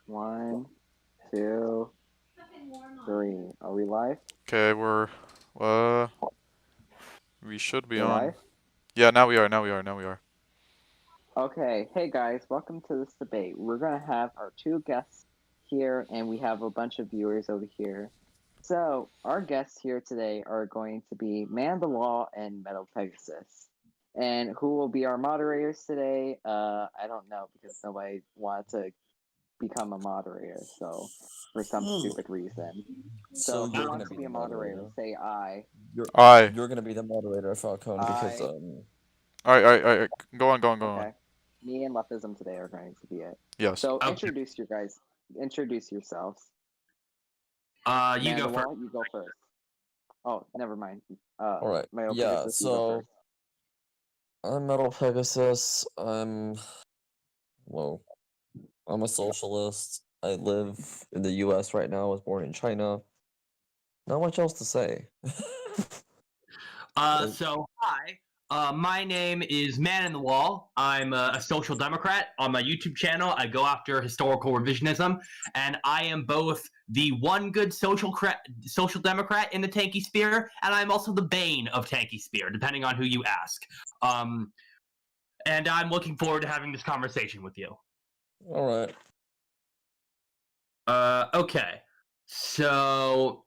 One, two, three. Are we live? Okay, uh we should be We're on. live? Yeah, now we are. Okay. Hey guys, welcome to this debate. We're gonna have our two guests here, and we have a bunch of viewers over here. So our guests here today are going to be Man the Law and Metalpegasus. And who will be our moderators today? I don't know because nobody wanted to become a moderator, so for some stupid reason. So So who you're gonna wants to be be the a moderator? moderator. Say aye. You're Aye. you're gonna be the moderator, Falcone, because Aye. Alright. Go on. Okay. Me and Leftism today are going to be it. Yes. So Okay. introduce yourselves. You go first. Mandalore, you go first. Oh, never mind. all right. Metalpegasus, Yeah. you go So first. I'm Metalpegasus. I'm a socialist. I live in the U.S. right now. I was born in China. Not much else to say. So hi. My name is Man in the Wall. I'm a social democrat. On my YouTube channel, I go after historical revisionism, and I am both the one good social democrat in the tanky sphere, and I'm also the bane of tanky sphere, depending on who you ask. And I'm looking forward to having this conversation with you. All right. Okay. So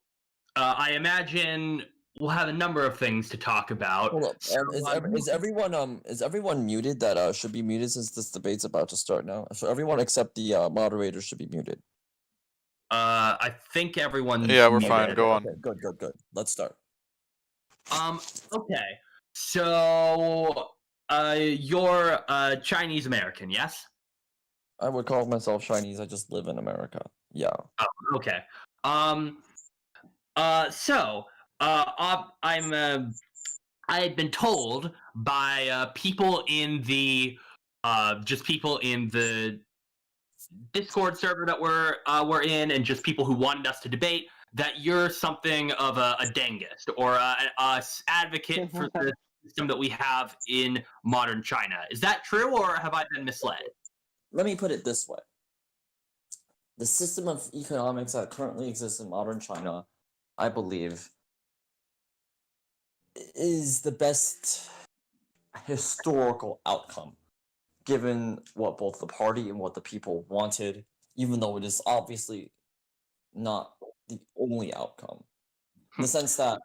I imagine we'll have a number of things to talk about. Hold up. So, Is everyone muted that should be muted since this debate's about to start now? So everyone except the moderator should be muted. I think everyone's Yeah, we're muted. fine. Go on. Okay, good. Let's start. Okay. So, you're Chinese American, yes? I would call myself Chinese. I just live in America. Yeah. Oh, okay. I had been told by people in the Discord server that we're in, and just people who wanted us to debate, that you're something of a dengist or a advocate for the system that we have in modern China. Is that true, or have I been misled? Let me put it this way. The system of economics that currently exists in modern China, I believe, is the best historical outcome, given what both the party and what the people wanted, even though it is obviously not the only outcome. In the sense that,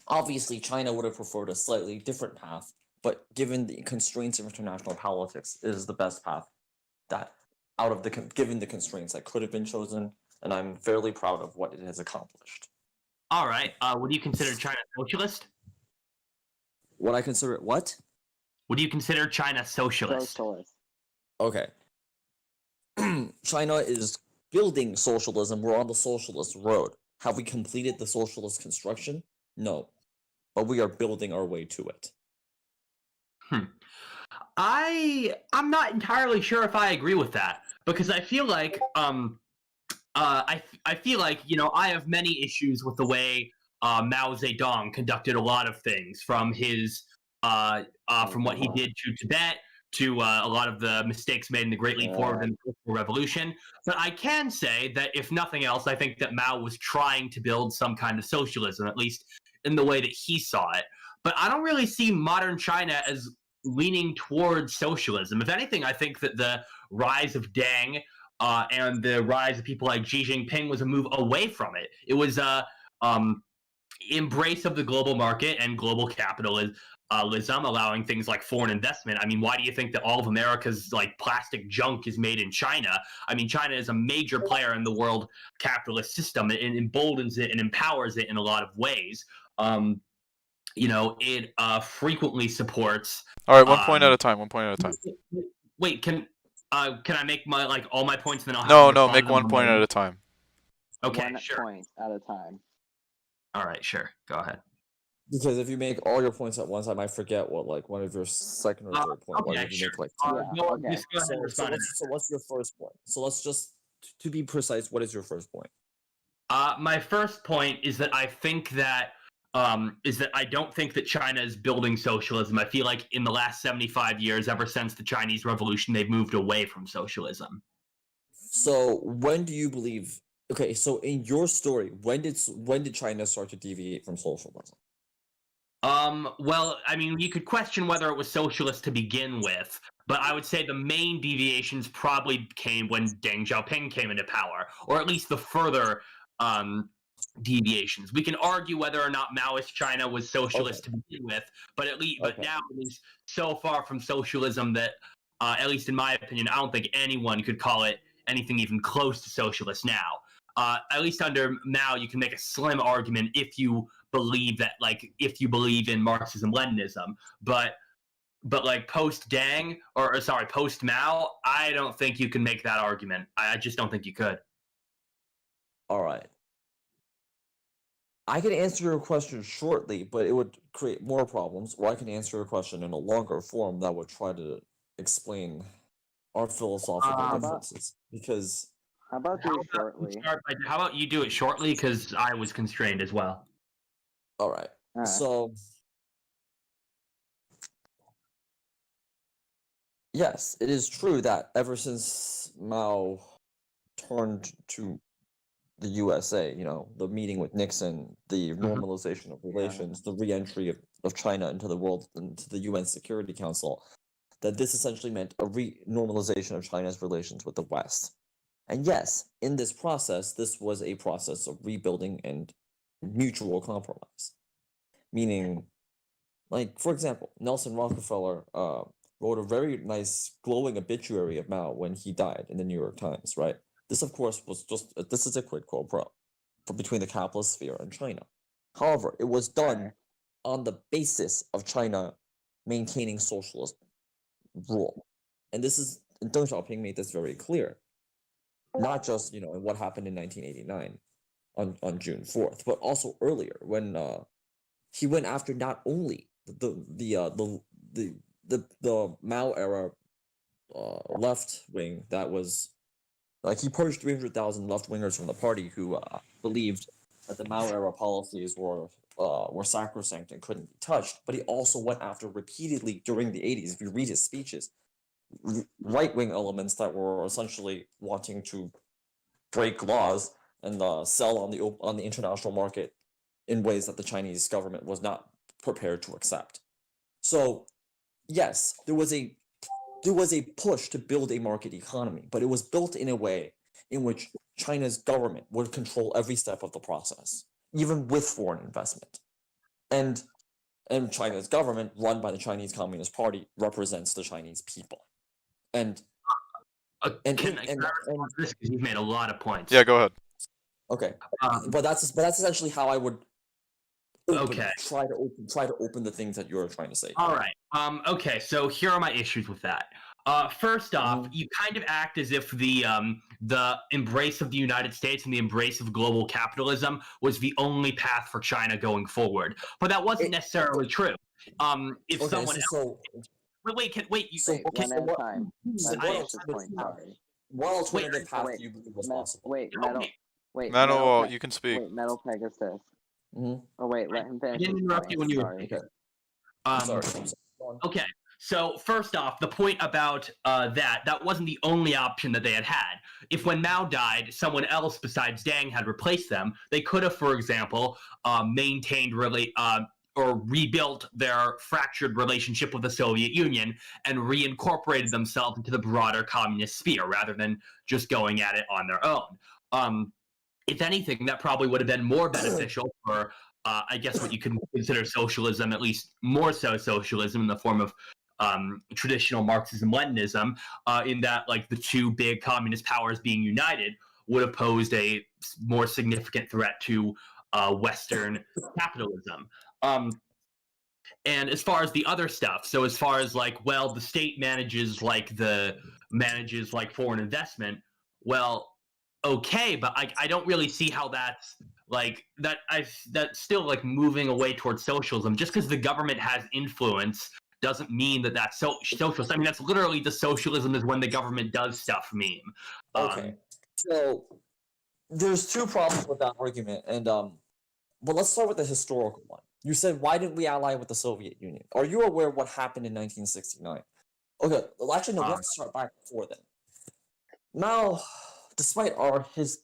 obviously China would have preferred a slightly different path, but given the constraints of international politics, it is the best path that, given the constraints that could have been chosen, and I'm fairly proud of what it has accomplished. All right. Would you consider China socialist? Would I consider it what? Would you consider China socialist? Socialist. Okay. China is building socialism. We're on the socialist road. Have we completed the socialist construction? No. But we are building our way to it. I'm not entirely sure if I agree with that, because I feel like I feel like, I have many issues with the way Mao Zedong conducted a lot of things, from his from what he did to Tibet to a lot of the mistakes made in the Great Leap Forward and the Cultural Revolution. But I can say that, if nothing else, I think that Mao was trying to build some kind of socialism, at least in the way that he saw it. But I don't really see modern China as leaning towards socialism. If anything, I think that the rise of Deng and the rise of people like Xi Jinping was a move away from it. It was a embrace of the global market and global capitalism, allowing things like foreign investment. I mean, why do you think that all of America's plastic junk is made in China? I mean, China is a major player in the world capitalist system. It emboldens it and empowers it in a lot of ways. It frequently supports. Alright, one point at a time. Wait, can I make my all my points, and then I'll have No, make 1 point at a time. Okay, One sure. point at a time. All right, sure. Go ahead. Because if you make all your points at once, I might forget what one of your second or third point. Okay, if you sure. make okay. Just go ahead and respond to that. So what's your first point? So let's just, to be precise, what is your first point? My first point is that I think that is that I don't think that China is building socialism. I feel like in the last 75 years, ever since the Chinese Revolution, they've moved away from socialism. So when do you believe? Okay, so in your story, when did China start to deviate from socialism? Well, I mean, you could question whether it was socialist to begin with, but I would say the main deviations probably came when Deng Xiaoping came into power, or at least the further deviations. We can argue whether or not Maoist China was socialist to begin with, but now it is so far from socialism that, at least in my opinion, I don't think anyone could call it anything even close to socialist now. At least under Mao, you can make a slim argument if you believe in Marxism Leninism, but like post Deng or sorry, post Mao, I don't think you can make that argument. I just don't think you could. All right. I can answer your question shortly, but it would create more problems, or I can answer your question in a longer form that would try to explain our philosophical differences. Because how about do it shortly? How about you do it shortly? Because I was constrained as well. All right. So yes, it is true that ever since Mao turned to the USA, the meeting with Nixon, the normalization of relations, the re-entry of China into the world, into the UN Security Council, that this essentially meant a re-normalization of China's relations with the West. And yes, in this process, this was a process of rebuilding and mutual compromise. Meaning, like, for example, Nelson Rockefeller wrote a very nice glowing obituary of Mao when he died in the New York Times, right? This, of course, this is a quid pro quo between the capitalist sphere and China. However, it was done on the basis of China maintaining socialist rule. And Deng Xiaoping made this very clear. Not just, in what happened in 1989 on June 4th, but also earlier when he went after not only the Mao era left wing that was like he purged 300,000 left wingers from the party who believed that the Mao era policies were sacrosanct and couldn't be touched. But he also went after repeatedly during the 80s. If you read his speeches, right wing elements that were essentially wanting to break laws and sell on the international market in ways that the Chinese government was not prepared to accept. So, yes, there was a push to build a market economy, but it was built in a way in which China's government would control every step of the process, even with foreign investment. And China's government, run by the Chinese Communist Party, represents the Chinese people. And you've made a lot of points. Yeah, go ahead. Okay, but that's essentially how I would try to open the things that you're trying to say. All right. Okay. So here are my issues with that. First off, you kind of act as if the embrace of the United States and the embrace of global capitalism was the only path for China going forward, but that wasn't necessarily true. If someone else. Wait. One at a time. What alternative path do you believe was possible? Metal, you can speak. Wait, Metalpegasus. Oh wait, let him finish. I didn't interrupt you when you were. Sorry. Okay. So first off, the point about that wasn't the only option that they had. If when Mao died, someone else besides Deng had replaced them, they could have, for example, maintained or rebuilt their fractured relationship with the Soviet Union and reincorporated themselves into the broader communist sphere rather than just going at it on their own. If anything, that probably would have been more beneficial for, I guess, what you could consider socialism, at least more so socialism in the form of traditional Marxism-Leninism, in that, like, the two big communist powers being united would have posed a more significant threat to Western capitalism. And as far as the other stuff, so as far as the state manages foreign investment, well, okay, but I don't really see how that's that's still moving away towards socialism. Just because the government has influence doesn't mean that that's socialist. I mean, that's literally the socialism is when the government does stuff meme. Okay, so there's two problems with that argument, and But let's start with the historical one. You said, why didn't we ally with the Soviet Union? Are you aware of what happened in 1969? Okay, well, actually, no, let's start back before then. Mao, despite his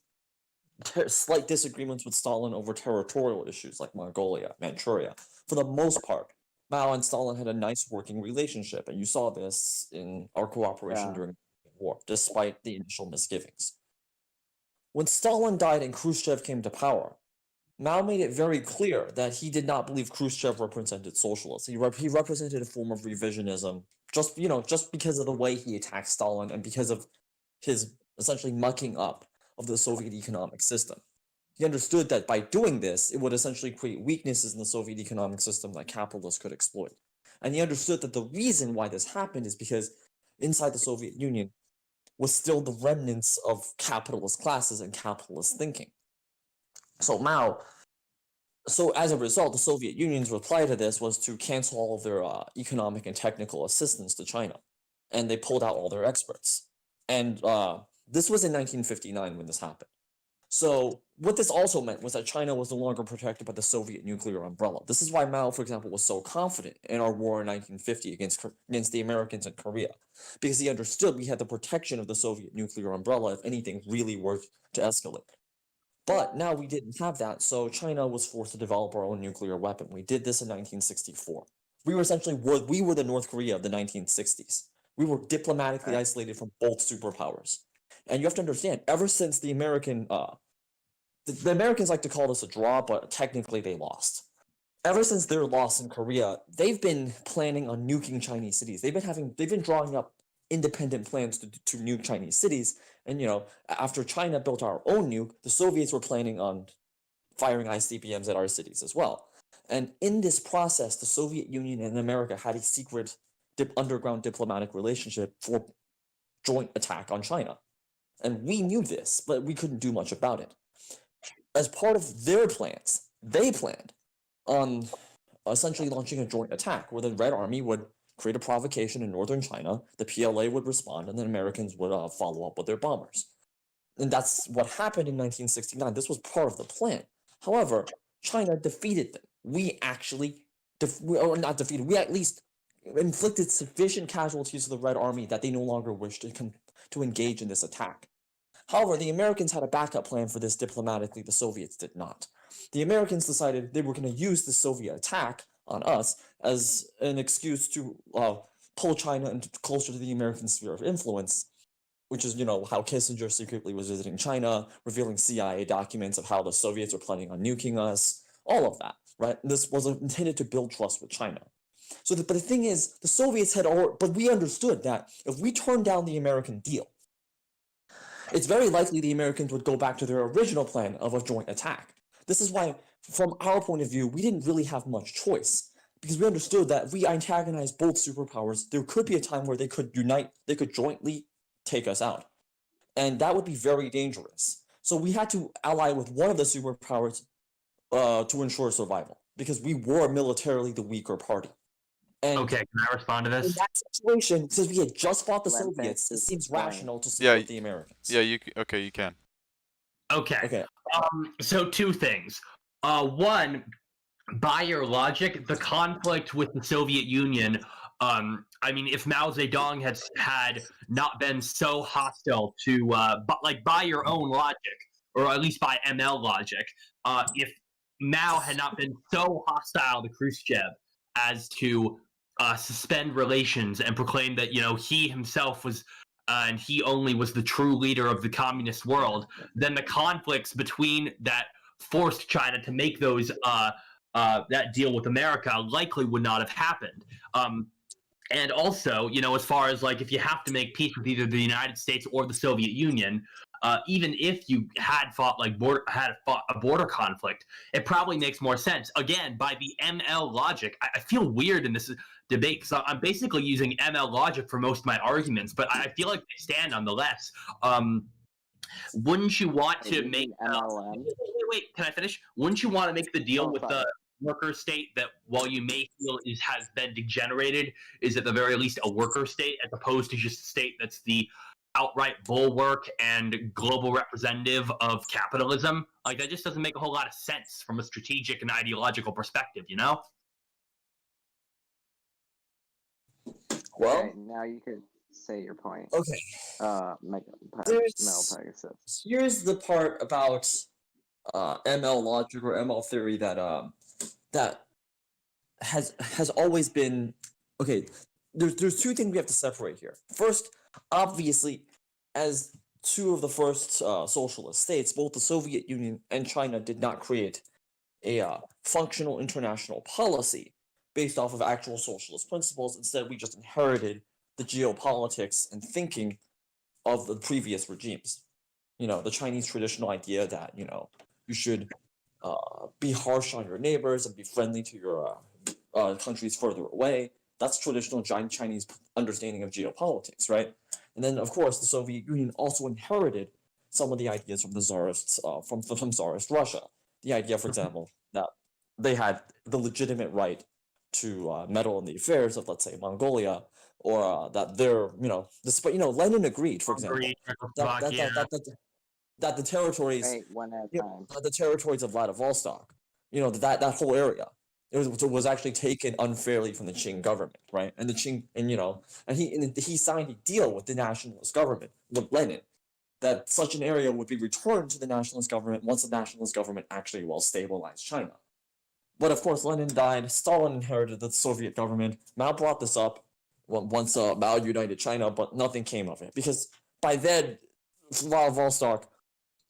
slight disagreements with Stalin over territorial issues like Mongolia, Manchuria, for the most part, Mao and Stalin had a nice working relationship, and you saw this in our cooperation during the war, despite the initial misgivings. When Stalin died and Khrushchev came to power, Mao made it very clear that he did not believe Khrushchev represented socialism. He represented a form of revisionism, just because of the way he attacked Stalin and because of his essentially mucking up of the Soviet economic system. He understood that by doing this, it would essentially create weaknesses in the Soviet economic system that capitalists could exploit. And he understood that the reason why this happened is because inside the Soviet Union was still the remnants of capitalist classes and capitalist thinking. So as a result, the Soviet Union's reply to this was to cancel all of their economic and technical assistance to China, and they pulled out all their experts. And this was in 1959 when this happened. So what this also meant was that China was no longer protected by the Soviet nuclear umbrella. This is why Mao, for example, was so confident in our war in 1950 against the Americans in Korea, because he understood we had the protection of the Soviet nuclear umbrella if anything really were to escalate. But now we didn't have that, so China was forced to develop our own nuclear weapon. We did this in 1964. We were the North Korea of the 1960s. We were diplomatically isolated from both superpowers. And you have to understand, ever since the Americans like to call this a draw, but technically they lost. Ever since their loss in Korea, they've been planning on nuking Chinese cities. They've been drawing up independent plans to nuke Chinese cities. And after China built our own nuke, the Soviets were planning on firing ICBMs at our cities as well. And in this process, the Soviet Union and America had a secret underground diplomatic relationship for joint attack on China. And we knew this, but we couldn't do much about it. As part of their plans, they planned on essentially launching a joint attack where the Red Army would create a provocation in northern China, the PLA would respond, and the Americans would follow up with their bombers. And that's what happened in 1969. This was part of the plan. However, China defeated them. We actually, we at least inflicted sufficient casualties to the Red Army that they no longer wished to engage in this attack. However, the Americans had a backup plan for this diplomatically. The Soviets did not. The Americans decided they were going to use the Soviet attack on us as an excuse to pull China closer to the American sphere of influence, which is, how Kissinger secretly was visiting China, revealing CIA documents of how the Soviets were planning on nuking us, all of that, right? This was intended to build trust with China. But the thing is, the Soviets but we understood that if we turned down the American deal, it's very likely the Americans would go back to their original plan of a joint attack. This is why, from our point of view, we didn't really have much choice, because we understood that if we antagonized both superpowers, there could be a time where they could unite, they could jointly take us out. And that would be very dangerous. So we had to ally with one of the superpowers to ensure survival, because we were militarily the weaker party. And okay, can I respond to this? in that situation, since we had just fought the Soviets, it seems rational to support the Americans. Yeah, you can. Okay. So two things. One, by your logic, the conflict with the Soviet Union, if Mao Zedong had not been so hostile to, by your own logic, or at least by ML logic, if Mao had not been so hostile to Khrushchev as to suspend relations and proclaim that he himself was and he only was the true leader of the communist world, then the conflicts between that forced China to make those that deal with America likely would not have happened. And also, as far as if you have to make peace with either the United States or the Soviet Union, even if you had fought a border conflict, it probably makes more sense. Again, by the ML logic, I feel weird in this debate because I'm basically using ML logic for most of my arguments, but I feel like they stand nonetheless. Wouldn't you want to make? Wait, can I finish? Wouldn't you want to make the deal with the worker state that, while you may feel has been degenerated, is at the very least a worker state as opposed to just a state that's the outright bulwark and global representative of capitalism. Like, that just doesn't make a whole lot of sense from a strategic and ideological perspective, you know? Well, okay, now you could say your point. okay. Metalpegasus. Here's the part about ML logic or ML theory that that has always been okay. There's two things we have to separate here. First, obviously, as two of the first socialist states, both the Soviet Union and China did not create a functional international policy based off of actual socialist principles. Instead, we just inherited the geopolitics and thinking of the previous regimes. You know, the Chinese traditional idea that, you know, you should be harsh on your neighbors and be friendly to your countries further away. That's traditional Chinese understanding of geopolitics, right? And then, of course, the Soviet Union also inherited some of the ideas from the Tsarists, from Tsarist Russia. The idea, for example, that they had the legitimate right to meddle in the affairs of, let's say, Mongolia, or that they're, you know, despite, you know, Lenin agreed, for example, that the territories, Wait, one at a time. the territories of Vladivostok, you know, that whole area, it was actually taken unfairly from the Qing government, right? And the Qing, and you know, and he signed a deal with the nationalist government, with Lenin, that such an area would be returned to the nationalist government once the nationalist government actually will stabilize China. But of course, Lenin died, Stalin inherited the Soviet government. Mao brought this up once Mao united China, but nothing came of it, because by then, Vladivostok,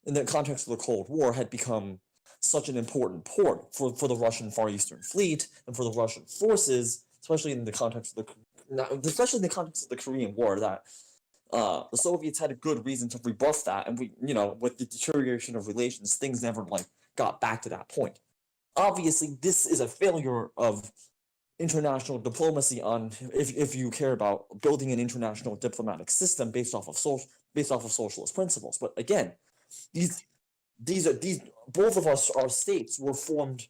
in the context of the Cold War, had become such an important port for the Russian Far Eastern Fleet and for the Russian forces, especially in the context of the Korean War, that the Soviets had a good reason to rebuff that, and we, you know, with the deterioration of relations, things never got back to that point. Obviously, this is a failure of international diplomacy on if you care about building an international diplomatic system based off of socialist principles. But again, these both of our states were formed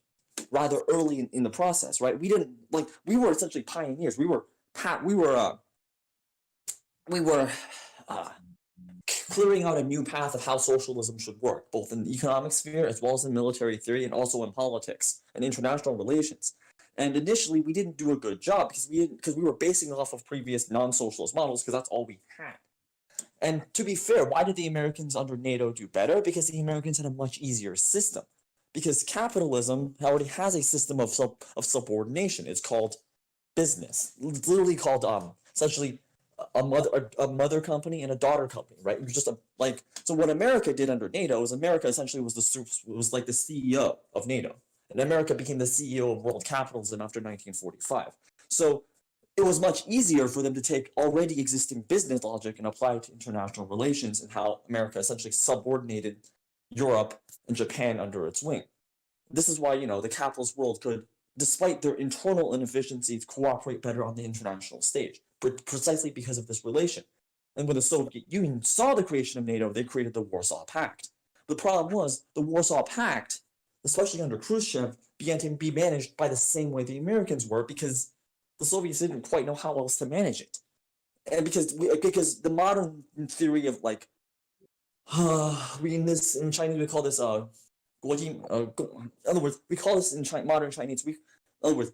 rather early in the process, right? We were essentially pioneers. We were clearing out a new path of how socialism should work, both in the economic sphere as well as in military theory, and also in politics and international relations. And initially, we didn't do a good job because we were basing off of previous non-socialist models, because that's all we had. And to be fair, why did the Americans under NATO do better? Because the Americans had a much easier system. Because capitalism already has a system of subordination. It's called business. It's literally called essentially a mother company and a daughter company, right? It was just so what America did under NATO is America essentially was like the CEO of NATO, and America became the CEO of world capitalism after 1945. So it was much easier for them to take already existing business logic and apply it to international relations, and how America essentially subordinated Europe and Japan under its wing. This is why, you know, the capitalist world could, despite their internal inefficiencies, cooperate better on the international stage, precisely because of this relation. And when the Soviet Union saw the creation of NATO, they created the Warsaw Pact. The problem was, the Warsaw Pact, especially under Khrushchev, began to be managed by the same way the Americans were, because the Soviets didn't quite know how else to manage it. And because the modern theory of in Chinese we call this in other words, we call this in modern Chinese, in other words,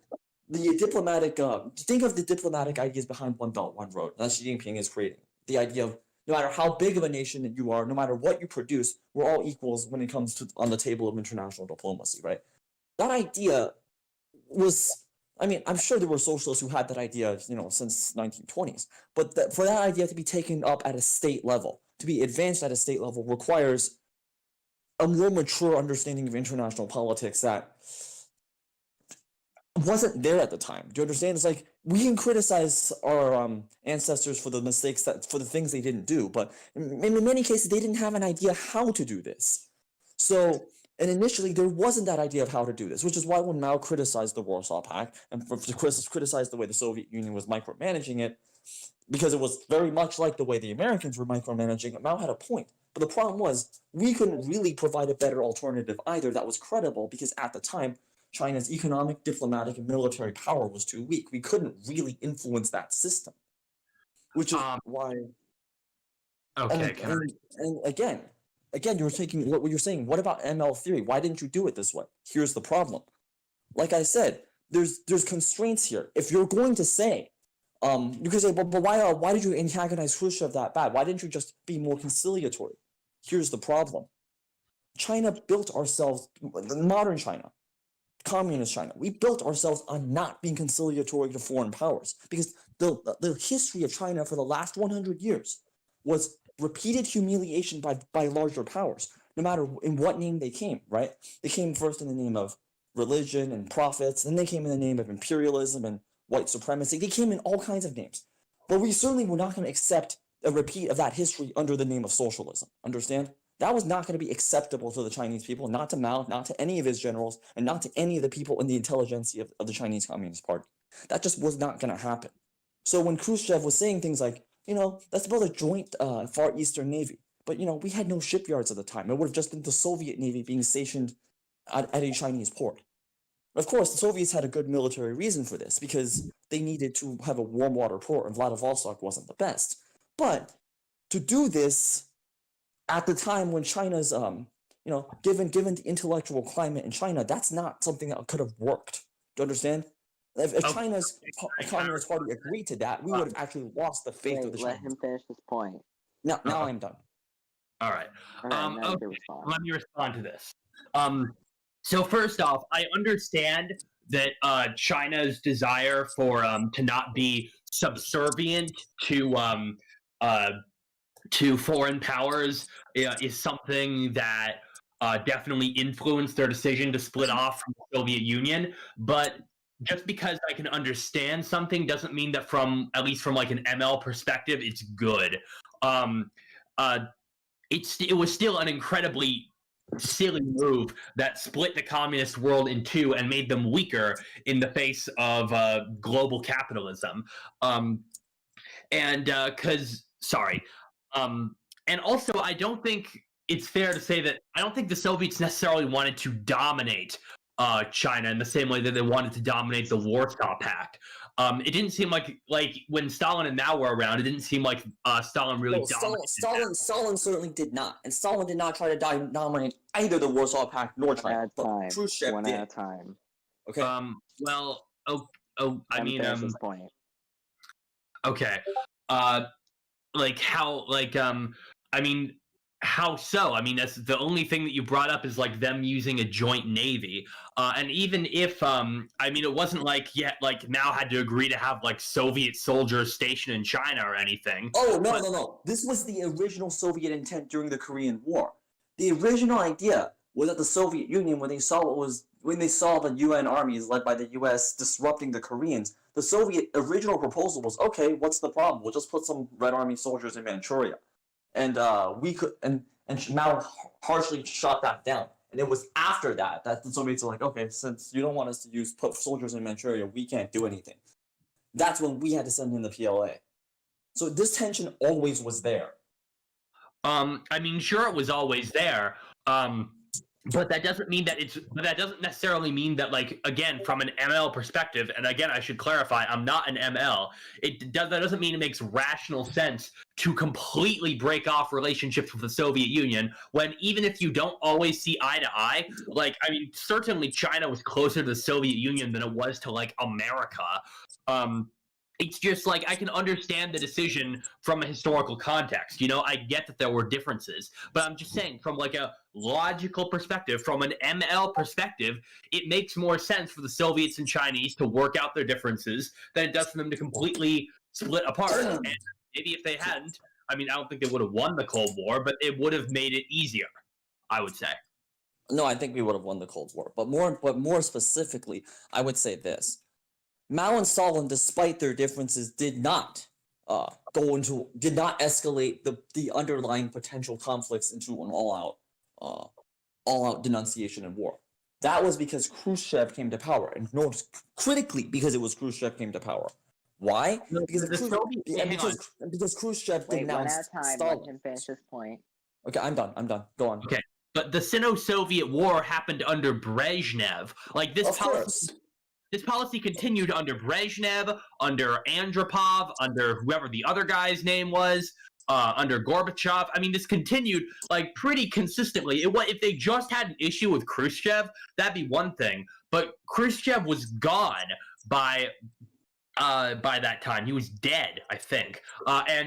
the diplomatic, think of the diplomatic ideas behind One Belt, One Road that Xi Jinping is creating. The idea of no matter how big of a nation that you are, no matter what you produce, we're all equals when it comes to on the table of international diplomacy, right? That idea was, I mean, I'm sure there were socialists who had that idea, you know, since 1920s, but for that idea to be taken up at a state level, to be advanced at a state level, requires a more mature understanding of international politics that wasn't there at the time. Do you understand? It's like, we can criticize our ancestors for the mistakes, for the things they didn't do, but in many cases, they didn't have an idea how to do this. So, and initially, there wasn't that idea of how to do this, which is why when Mao criticized the Warsaw Pact and criticized the way the Soviet Union was micromanaging it, because it was very much like the way the Americans were micromanaging it, Mao had a point. But the problem was, we couldn't really provide a better alternative either that was credible, because at the time, China's economic, diplomatic, and military power was too weak. We couldn't really influence that system, which is why. Okay. And again, you're taking what you're saying. What about ML theory? Why didn't you do it this way? Here's the problem. Like I said, there's constraints here. If you're going to say, you can say, but why did you antagonize Khrushchev that bad? Why didn't you just be more conciliatory? Here's the problem. China built ourselves, modern China, communist China, we built ourselves on not being conciliatory to foreign powers, because the history of China for the last 100 years was repeated humiliation by larger powers, no matter in what name they came, right? They came first in the name of religion and profits, then they came in the name of imperialism and white supremacy. They came in all kinds of names. But we certainly were not going to accept a repeat of that history under the name of socialism. Understand? That was not going to be acceptable to the Chinese people, not to Mao, not to any of his generals, and not to any of the people in the intelligentsia of the Chinese Communist Party. That just was not going to happen. So when Khrushchev was saying things like, let's build a joint Far Eastern Navy, but, we had no shipyards at the time. It would have just been the Soviet Navy being stationed at a Chinese port. Of course, the Soviets had a good military reason for this, because they needed to have a warm water port, and Vladivostok wasn't the best. But to do this at the time when China's, given the intellectual climate in China, that's not something that could have worked. Do you understand? If China's Communist Party agreed to that, we would have actually lost the faith of the Chinese. Let him finish his point. Now I'm done. All right. Okay, let me respond to this. So first off, I understand that China's desire for to not be subservient to foreign powers is something that definitely influenced their decision to split off from the Soviet Union. But just because I can understand something doesn't mean that at least from like an ML perspective, it's good. It was still an incredibly silly move that split the communist world in two and made them weaker in the face of global capitalism. And also, I don't think it's fair to say that I don't think the Soviets necessarily wanted to dominate China in the same way that they wanted to dominate the Warsaw Pact. It didn't seem like when Stalin and Mao were around, it didn't seem like Stalin really dominated. Stalin certainly did not, and Stalin did not try to dominate either the Warsaw Pact nor China. But Khrushchev one did. at a time. Okay. Point. Okay. How so? I mean, that's the only thing that you brought up is like them using a joint navy. And even if, it wasn't like Mao had to agree to have like Soviet soldiers stationed in China or anything. Oh, no. This was the original Soviet intent during the Korean War. The original idea was that the Soviet Union, when they saw the UN armies led by the US disrupting the Koreans, the Soviet original proposal was, okay, what's the problem? We'll just put some Red Army soldiers in Manchuria. And Mao harshly shot that down. And it was after that the Soviets were like, okay, since you don't want us to put soldiers in Manchuria, we can't do anything. That's when we had to send in the PLA. So this tension always was there. Sure, it was always there. But that doesn't necessarily mean that, like, again, from an ML perspective, and again, I should clarify, I'm not an ML. That doesn't mean it makes rational sense to completely break off relationships with the Soviet Union when, even if you don't always see eye to eye, certainly China was closer to the Soviet Union than it was to, like, America. It's just like I can understand the decision from a historical context. I get that there were differences, but I'm just saying from like a logical perspective, from an ML perspective, it makes more sense for the Soviets and Chinese to work out their differences than it does for them to completely split apart. And maybe if they hadn't, I don't think they would have won the Cold War, but it would have made it easier, I would say. No, I think we would have won the Cold War. But more specifically, I would say this. Mao and Stalin, despite their differences, did not escalate the underlying potential conflicts into an all-out denunciation and war. That was because Khrushchev came to power, and critically because it was Khrushchev came to power. Why? Because Khrushchev denounced Stalin. Let him finish his point. Okay, I'm done. Go on. Okay, but the Sino-Soviet War happened under Brezhnev. Like this policy. This policy continued under Brezhnev, under Andropov, under whoever the other guy's name was. under Gorbachev. I mean, this continued like pretty consistently. If they just had an issue with Khrushchev, that'd be one thing. But Khrushchev was gone by that time. He was dead, I think. I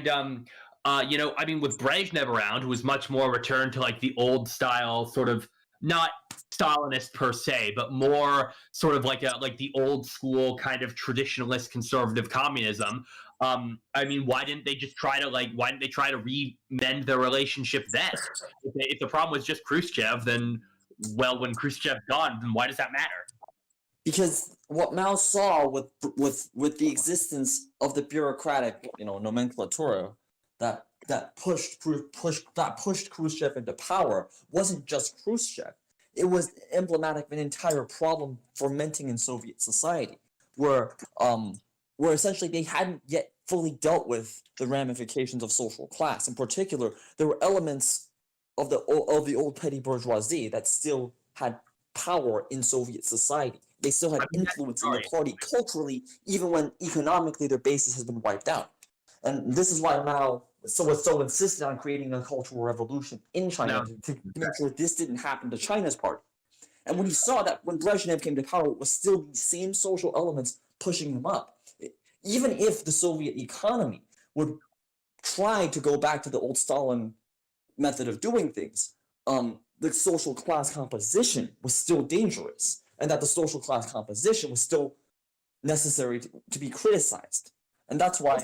mean, with Brezhnev around, who was much more returned to like the old style, sort of not Stalinist per se, but more sort of like the old school kind of traditionalist conservative communism. I mean, why didn't they try to remend their relationship then? If the problem was just Khrushchev, then when Khrushchev's gone, then why does that matter? Because what Mao saw with the existence of the bureaucratic, nomenclatura that pushed Khrushchev into power wasn't just Khrushchev. It was emblematic of an entire problem fermenting in Soviet society, where essentially they hadn't yet fully dealt with the ramifications of social class. In particular, there were elements of the old petty bourgeoisie that still had power in Soviet society. They still had influence in the party culturally, even when economically their basis has been wiped out. And this is why Mao was so insistent on creating a cultural revolution in China to make sure this didn't happen to China's party. And when he saw that when Brezhnev came to power, it was still the same social elements pushing him up. Even if the Soviet economy would try to go back to the old Stalin method of doing things, the social class composition was still dangerous, and that the social class composition was still necessary to be criticized. And that's why,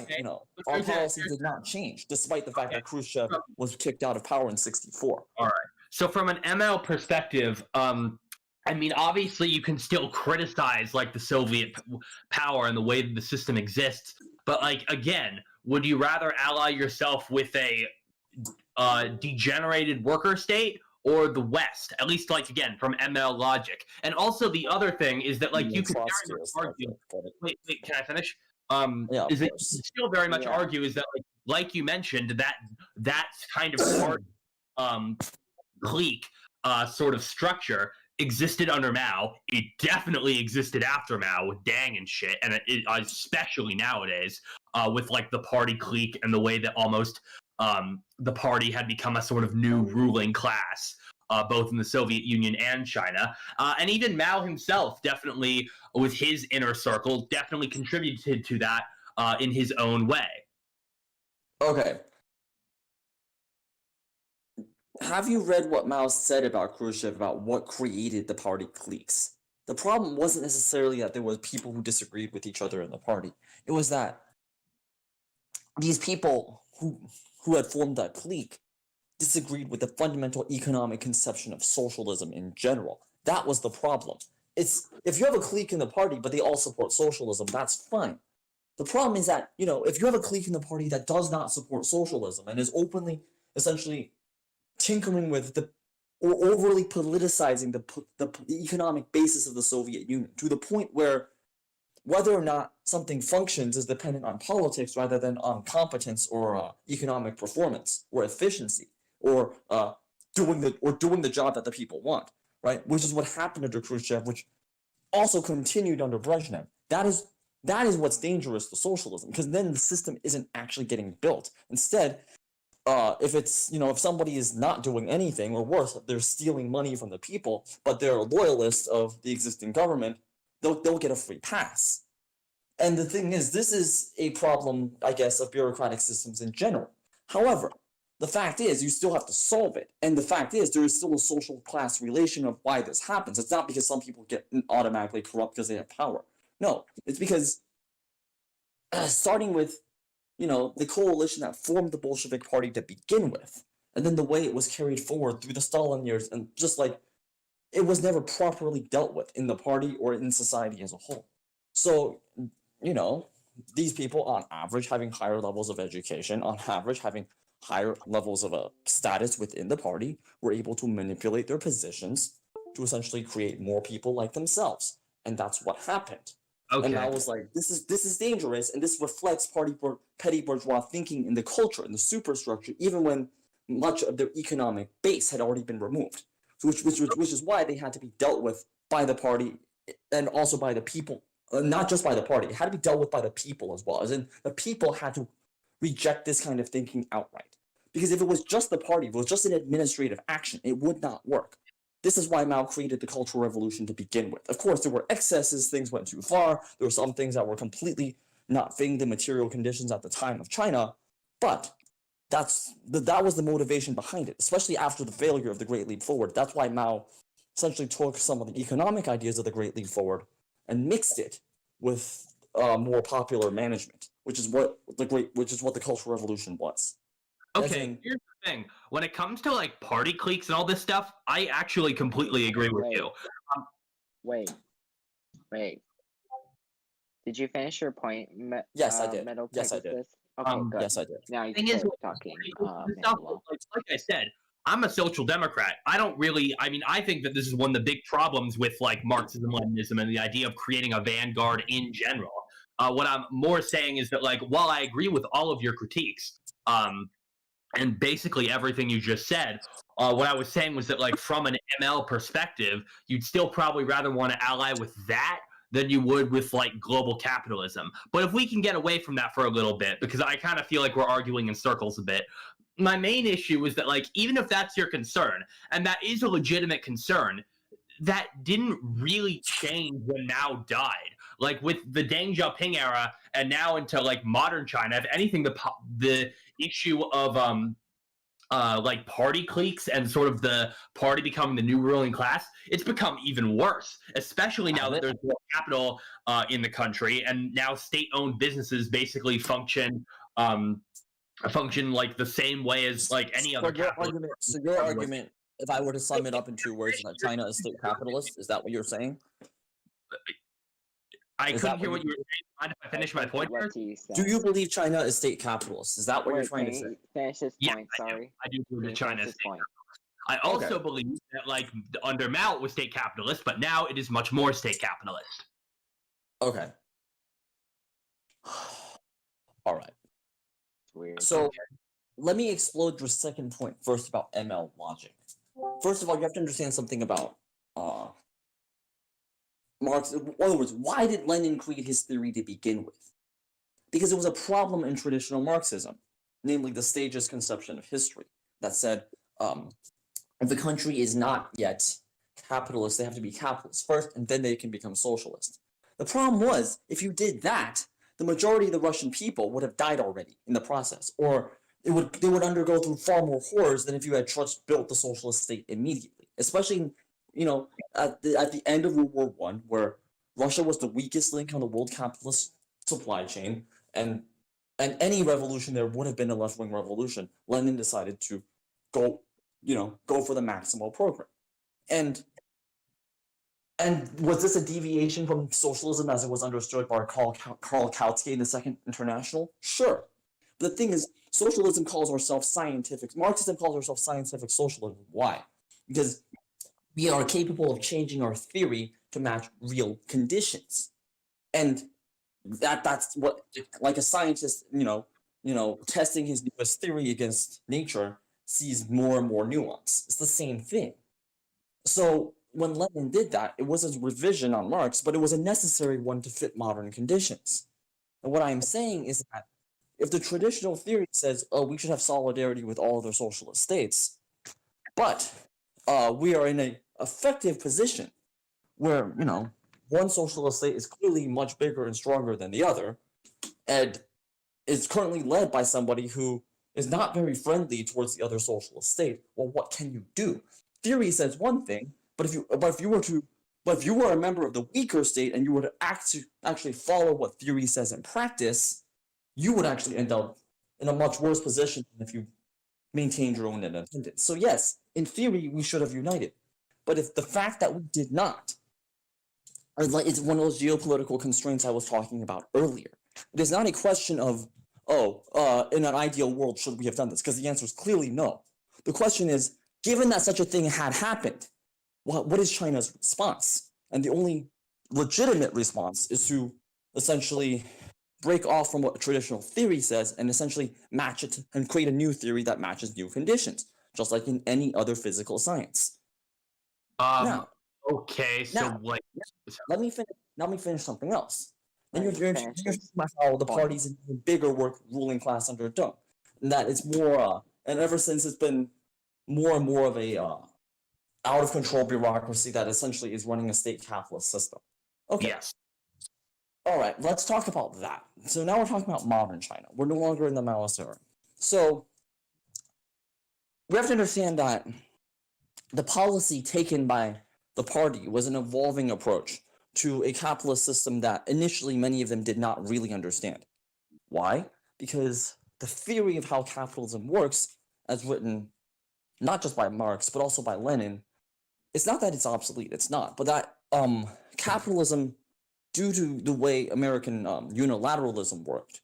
our policy did not change, despite the fact that Khrushchev was kicked out of power in '64. All right. So from an ML perspective, I mean, obviously you can still criticize like the Soviet power and the way that the system exists, but like again, would you rather ally yourself with a degenerated worker state or the West? At least, like again, from ML logic. And also the other thing is that like you could very much argue. Wait, can I finish? Is it still very much argue is that like you mentioned that kind of part, clique sort of structure existed under Mao. It definitely existed after Mao with Deng and shit, and it especially nowadays with like the party clique and the way that almost the party had become a sort of new ruling class, both in the Soviet Union and China. And even Mao himself definitely, with his inner circle, definitely contributed to that in his own way. Okay. Have you read what Mao said about Khrushchev, about what created the party cliques? The problem wasn't necessarily that there were people who disagreed with each other in the party. It was that these people who had formed that clique disagreed with the fundamental economic conception of socialism in general. That was the problem. If you have a clique in the party, but they all support socialism, that's fine. The problem is that, if you have a clique in the party that does not support socialism and is openly, essentially, tinkering with or overly politicizing the economic basis of the Soviet Union to the point where whether or not something functions is dependent on politics rather than on competence or economic performance or efficiency or doing the job that the people want, right? Which is what happened under Khrushchev, which also continued under Brezhnev. That is what's dangerous to socialism, because then the system isn't actually getting built. Instead, if somebody is not doing anything, or worse, they're stealing money from the people, but they're loyalists of the existing government, they'll get a free pass. And the thing is, this is a problem, I guess, of bureaucratic systems in general. However, the fact is, you still have to solve it. And the fact is, there is still a social class relation of why this happens. It's not because some people get automatically corrupt because they have power. No, it's because starting with the coalition that formed the Bolshevik Party to begin with, and then the way it was carried forward through the Stalin years, and just like it was never properly dealt with in the party or in society as a whole. So, these people on average having higher levels of education, on average having higher levels of status within the party, were able to manipulate their positions to essentially create more people like themselves. And that's what happened. Okay. And I was like, this is dangerous, and this reflects petty bourgeois thinking in the culture, in the superstructure, even when much of their economic base had already been removed. Which is why they had to be dealt with by the party and also by the people, not just by the party. It had to be dealt with by the people as well. As in, the people had to reject this kind of thinking outright. Because if it was just the party, if it was just an administrative action, it would not work. This is why Mao created the Cultural Revolution to begin with. Of course, there were excesses, things went too far, there were some things that were completely not fitting the material conditions at the time of China, but that was the motivation behind it, especially after the failure of the Great Leap Forward. That's why Mao essentially took some of the economic ideas of the Great Leap Forward and mixed it with more popular management, which is what the Cultural Revolution was. Okay, here's the thing. When it comes to like party cliques and all this stuff, I actually completely agree with you. Wait. Did you finish your point? Yes, I did. Metalpegasus? Yes, I did. Okay, good. Yes, I did. Now you Thing can is, start talking. stuff, like I said, I'm a social democrat. I think that this is one of the big problems with like Marxism, Leninism, and the idea of creating a vanguard in general. What I'm more saying is that, like, while I agree with all of your critiques, and basically everything you just said, what I was saying was that, like, from an ML perspective, you'd still probably rather want to ally with that than you would with, like, global capitalism. But if we can get away from that for a little bit, because I kind of feel like we're arguing in circles a bit, my main issue is that, like, even if that's your concern, and that is a legitimate concern, that didn't really change when Mao died. Like, with the Deng Xiaoping era and now into, like, modern China, if anything, the issue of like party cliques and sort of the party becoming the new ruling class, it's become even worse, especially now that there's more capital in the country, and now state-owned businesses basically function like the same way as like any other capital. So your argument, if I were to sum it up in 2 words, is that China is state capitalist. Is that what you're saying? I couldn't hear what you were saying. Mind if I finish my point? Do you believe China is state capitalist? Is that what you're trying to say? Finish his point, sorry. I do believe that China is state capitalist. I also believe that, like, under Mao it was state capitalist, but now it is much more state capitalist. Okay. All right. It's weird. So let me explode your second point first about ML logic. First of all, you have to understand something about Marx. In other words, why did Lenin create his theory to begin with? Because it was a problem in traditional Marxism, namely the stages conception of history, that said, if the country is not yet capitalist, they have to be capitalist first, and then they can become socialist. The problem was, if you did that, the majority of the Russian people would have died already in the process, or they would undergo through far more horrors than if you had just built the socialist state immediately. Especially, at the end of World War I, where Russia was the weakest link on the world capitalist supply chain, and any revolution there would have been a left-wing revolution. Lenin decided to go for the Maximal program, and was this a deviation from socialism as it was understood by Karl Kautsky in the Second International? Sure. But the thing is, socialism calls ourselves scientific. Marxism calls ourselves scientific socialism. Why? Because we are capable of changing our theory to match real conditions. And that's what, like a scientist, testing his newest theory against nature sees more and more nuance. It's the same thing. So when Lenin did that, it was a revision on Marx, but it was a necessary one to fit modern conditions. And what I'm saying is that if the traditional theory says, oh, we should have solidarity with all other socialist states, but we are in an effective position where, one socialist state is clearly much bigger and stronger than the other, and is currently led by somebody who is not very friendly towards the other socialist state. Well, what can you do? Theory says one thing, but if you were a member of the weaker state and you were to actually follow what theory says in practice, you would actually end up in a much worse position than if you maintained your own independence. So yes, in theory, we should have united. But if the fact that we did not, it's one of those geopolitical constraints I was talking about earlier. It is not a question of, in an ideal world, should we have done this? Because the answer is clearly no. The question is, given that such a thing had happened, what is China's response? And the only legitimate response is to essentially break off from what traditional theory says and essentially match it and create a new theory that matches new conditions, just like in any other physical science. Okay, so let me finish something else. Then you're talking about how the party's an even bigger ruling class under Deng. And that it's more, and ever since it's been more and more of a out of control bureaucracy that essentially is running a state capitalist system. Okay. Yes. All right, let's talk about that. So now we're talking about modern China. We're no longer in the Maoist era. So we have to understand that the policy taken by the party was an evolving approach to a capitalist system that initially many of them did not really understand. Why? Because the theory of how capitalism works, as written not just by Marx, but also by Lenin, it's not that it's obsolete, it's not, but that capitalism, due to the way American unilateralism worked,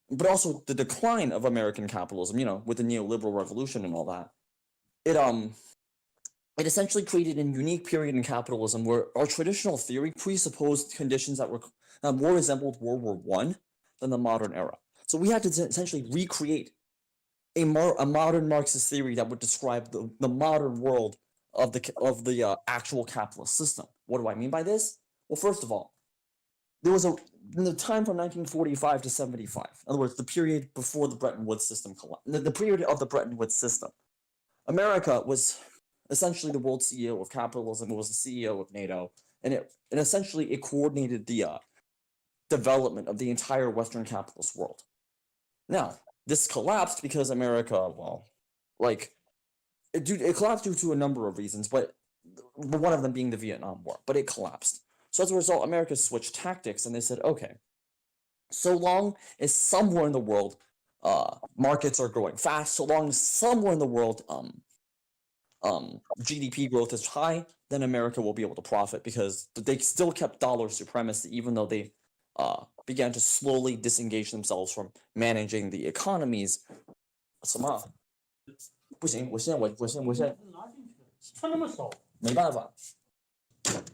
but also the decline of American capitalism, with the neoliberal revolution and all that, it essentially created a unique period in capitalism where our traditional theory presupposed conditions that more resembled World War I than the modern era. So we had to essentially recreate a modern Marxist theory that would describe the modern world of the actual capitalist system. What do I mean by this? Well, first of all, there was in the time from 1945 to 75, in other words, the period before the Bretton Woods system collapsed, the period of the Bretton Woods system, America was essentially the world CEO of capitalism. It was the CEO of NATO, and essentially it coordinated the development of the entire Western capitalist world. Now, this collapsed because America, it collapsed due to a number of reasons, but one of them being the Vietnam War, but it collapsed. So as a result, America switched tactics, and they said, okay, so long as somewhere in the world markets are growing fast, so long as somewhere in the world GDP growth is high, then America will be able to profit, because they still kept dollar supremacy, even though they began to slowly disengage themselves from managing the economies. 什么？不行，我现在穿那么少，没办法。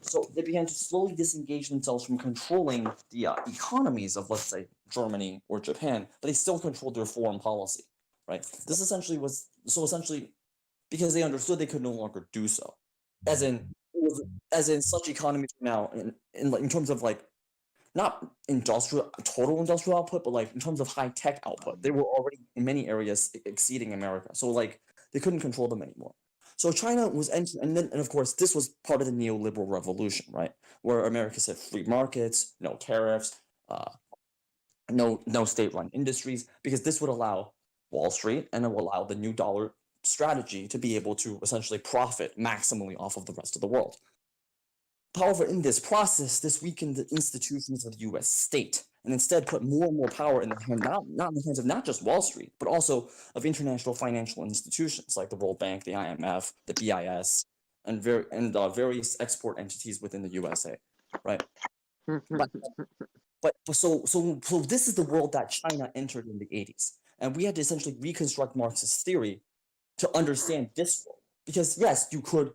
So they began to slowly disengage themselves from controlling the economies of, let's say, Germany or Japan, but they still controlled their foreign policy, right? This essentially because they understood they could no longer do so, as in such economies now in terms of not total industrial output, but in terms of high tech output, they were already in many areas exceeding America. So they couldn't control them anymore. So China was entering, and of course this was part of the neoliberal revolution, right? Where America said free markets, no tariffs, no state-run industries, because this would allow Wall Street and it will allow the new dollar strategy to be able to essentially profit maximally off of the rest of the world. However, in this process, this weakened the institutions of the U.S. state, and instead put more and more power in the hand, not in the hands of not just Wall Street, but also of international financial institutions like the World Bank, the IMF, the BIS, and various export entities within the USA, right? But so this is the world that China entered in the 80s, and we had to essentially reconstruct Marxist theory to understand this world, because yes, you could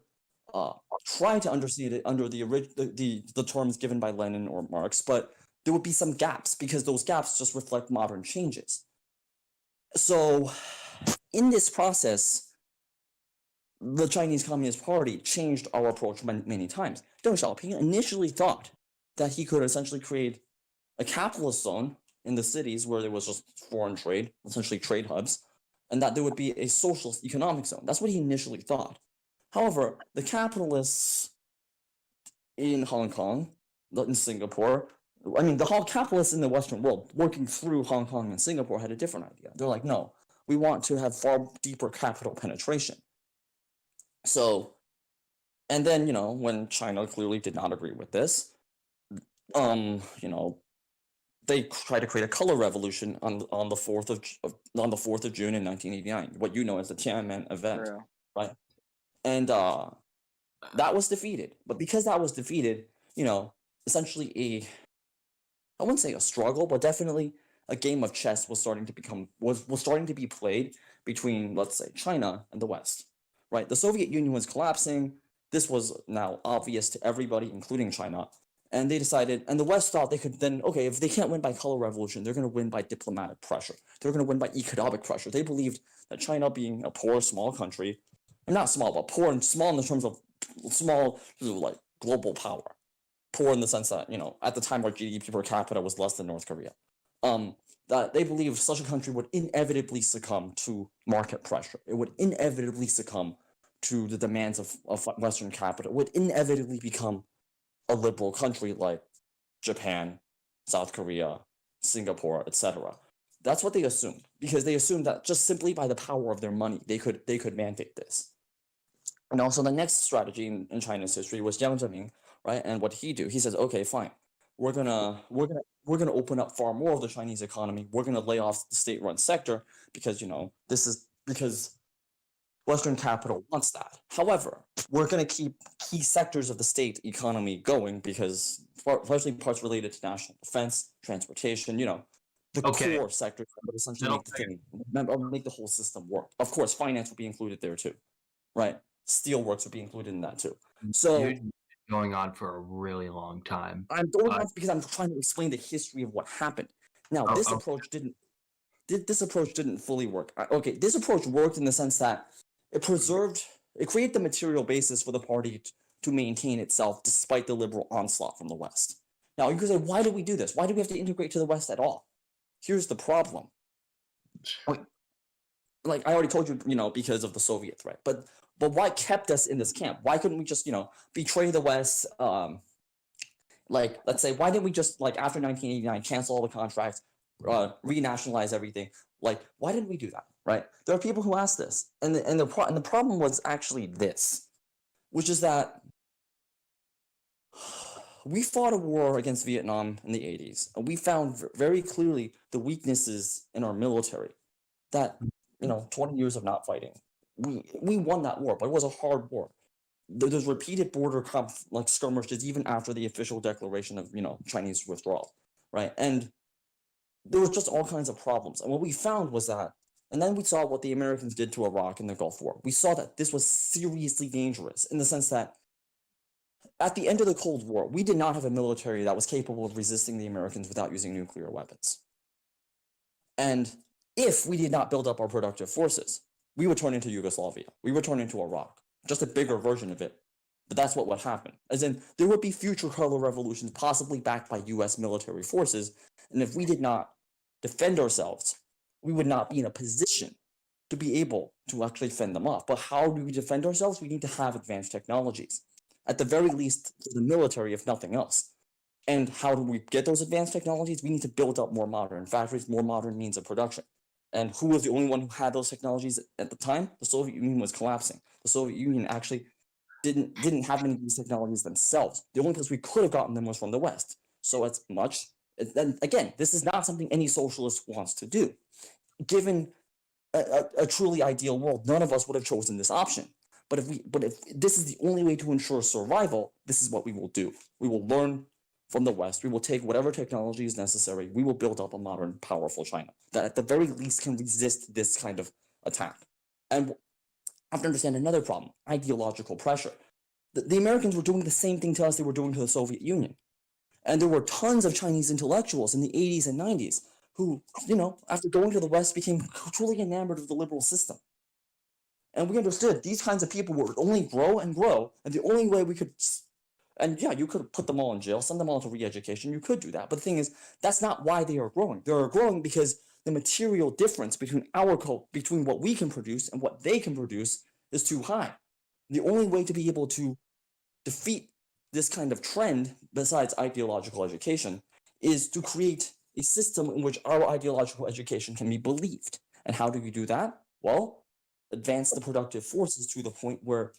try to understand it under the terms given by Lenin or Marx, but there would be some gaps, because those gaps just reflect modern changes. So in this process, the Chinese Communist Party changed our approach many times. Deng Xiaoping initially thought that he could essentially create a capitalist zone in the cities where there was just foreign trade, essentially trade hubs, and that there would be a socialist economic zone. That's what he initially thought. However, the capitalists in Hong Kong, in Singapore, the whole capitalists in the Western world working through Hong Kong and Singapore had a different idea. They're like, no, we want to have far deeper capital penetration. So, and then, when China clearly did not agree with this, they tried to create a color revolution on the 4th of June in 1989, what you know as the Tiananmen event, right? And that was defeated. But because that was defeated, essentially I wouldn't say a struggle, but definitely a game of chess was starting to be played between, let's say, China and the West, right? The Soviet Union was collapsing. This was now obvious to everybody, including China. And they decided, and the West thought they could then, okay, if they can't win by color revolution, they're going to win by diplomatic pressure. They're going to win by economic pressure. They believed that China, being a poor, small country, not small, but poor and small in the terms of small, global power, poor in the sense that, at the time our GDP per capita was less than North Korea. That they believed such a country would inevitably succumb to market pressure. It would inevitably succumb to the demands of Western capital. It would inevitably become a liberal country like Japan, South Korea, Singapore, etc. That's what they assumed, because they assumed that just simply by the power of their money, they could mandate this. And also the next strategy in China's history was Jiang Zemin, right? And what he do? He says, okay, fine, we're gonna open up far more of the Chinese economy. We're gonna lay off the state-run sector because this is because Western capital wants that. However, we're gonna keep key sectors of the state economy going because, especially parts related to national defense, transportation, the core sectors that would essentially make the whole system work. Of course, finance will be included there too, right? Steelworks would be included in that too. So you're going on for a really long time. I'm going on because I'm trying to explain the history of what happened. Now, this approach didn't fully work. Okay, this approach worked in the sense that it created the material basis for the party to maintain itself despite the liberal onslaught from the West. Now, you could say, why do we do this? Why do we have to integrate to the West at all? Here's the problem. Like I already told you, because of the Soviet threat. But what kept us in this camp? Why couldn't we just, betray the West? Let's say, why didn't we just, after 1989, cancel all the contracts, renationalize everything? Why didn't we do that, right? There are people who ask this. And the problem was actually this, which is that we fought a war against Vietnam in the 80s, and we found very clearly the weaknesses in our military that, 20 years of not fighting. We won that war, but it was a hard war. There's repeated border skirmishes even after the official declaration of, Chinese withdrawal, right? And there was just all kinds of problems. And what we found was that, and then we saw what the Americans did to Iraq in the Gulf War. We saw that this was seriously dangerous in the sense that at the end of the Cold War, we did not have a military that was capable of resisting the Americans without using nuclear weapons. And if we did not build up our productive forces, we would turn into Yugoslavia. We would turn into Iraq, just a bigger version of it. But that's what would happen. As in, there would be future color revolutions, possibly backed by US military forces. And if we did not defend ourselves, we would not be in a position to be able to actually fend them off. But how do we defend ourselves? We need to have advanced technologies. At the very least, for the military, if nothing else. And how do we get those advanced technologies? We need to build up more modern factories, more modern means of production. And who was the only one who had those technologies at the time? The Soviet Union was collapsing. The Soviet Union actually didn't have many of these technologies themselves. The only place we could have gotten them was from the West. So then again, this is not something any socialist wants to do. Given a truly ideal world, none of us would have chosen this option. But if this is the only way to ensure survival, this is what we will do. We will learn from the West. We will take whatever technology is necessary. We will build up a modern, powerful China that at the very least can resist this kind of attack. And I have to understand another problem, ideological pressure. The Americans were doing the same thing to us they were doing to the Soviet Union. And there were tons of Chinese intellectuals in the 80s and 90s who, after going to the West became truly enamored of the liberal system. And we understood these kinds of people would only grow and grow, and the only way we could, and yeah, you could put them all in jail, send them all to re-education, you could do that. But the thing is, that's not why they are growing. They are growing because the material difference between between what we can produce and what they can produce is too high. The only way to be able to defeat this kind of trend, besides ideological education, is to create a system in which our ideological education can be believed. And how do we do that? Well, advance the productive forces to the point where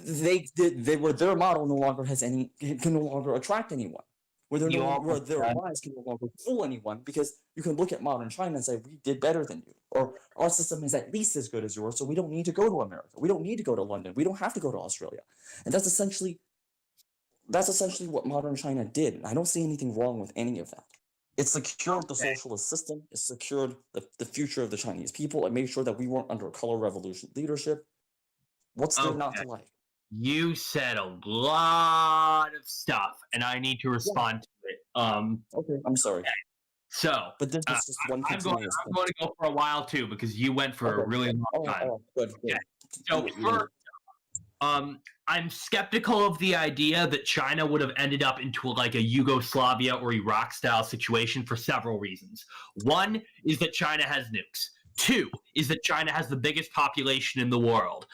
their model can no longer attract anyone, where their lives can no longer fool anyone, because you can look at modern China and say, we did better than you, or our system is at least as good as yours, so we don't need to go to America, we don't need to go to London, we don't have to go to Australia. And that's essentially what modern China did, and I don't see anything wrong with any of that. It secured the socialist system. It secured the future of the Chinese people. It made sure that we weren't under color revolution leadership. What's there not to like? You said a lot of stuff, and I need to respond to it. Okay, I'm sorry. Okay. So, but this is just one I'm going to go for a while too, because you went for a really long time. Good. Okay. So I'm skeptical of the idea that China would have ended up into like a Yugoslavia or Iraq style situation for several reasons. One is that China has nukes. Two is that China has the biggest population in the world.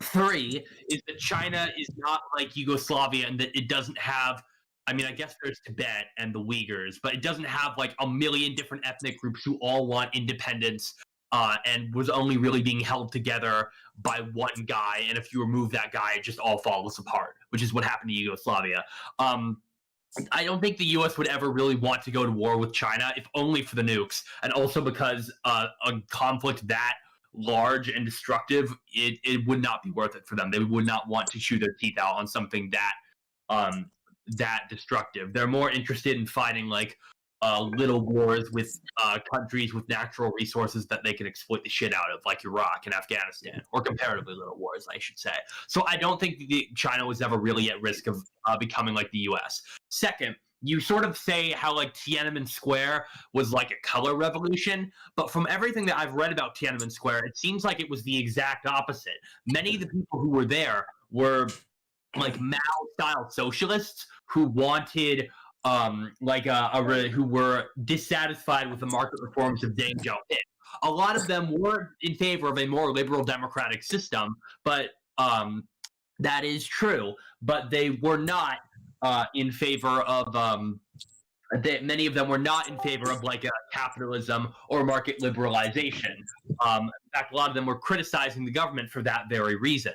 Three is that China is not like Yugoslavia and that it doesn't have. I mean, I guess there's Tibet and the Uyghurs, but it doesn't have like a million different ethnic groups who all want independence and was only really being held together by one guy. And if you remove that guy, it just all falls apart, which is what happened to Yugoslavia. I don't think the U.S. would ever really want to go to war with China, if only for the nukes, and also because a conflict that large and destructive, it would not be worth it for them. They would not want to chew their teeth out on something that destructive. They're more interested in fighting like little wars with countries with natural resources that they can exploit the shit out of, like Iraq and Afghanistan, or comparatively little wars, I should say. So I don't think China was ever really at risk of becoming like the U.S. Second, you sort of say how like Tiananmen Square was like a color revolution, but from everything that I've read about Tiananmen Square, it seems like it was the exact opposite. Many of the people who were there were like Mao-style socialists who wanted who were dissatisfied with the market reforms of Deng Xiaoping. A lot of them were in favor of a more liberal democratic system, but that is true. But they were not in favor of many of them were not in favor of like capitalism or market liberalization. In fact, a lot of them were criticizing the government for that very reason.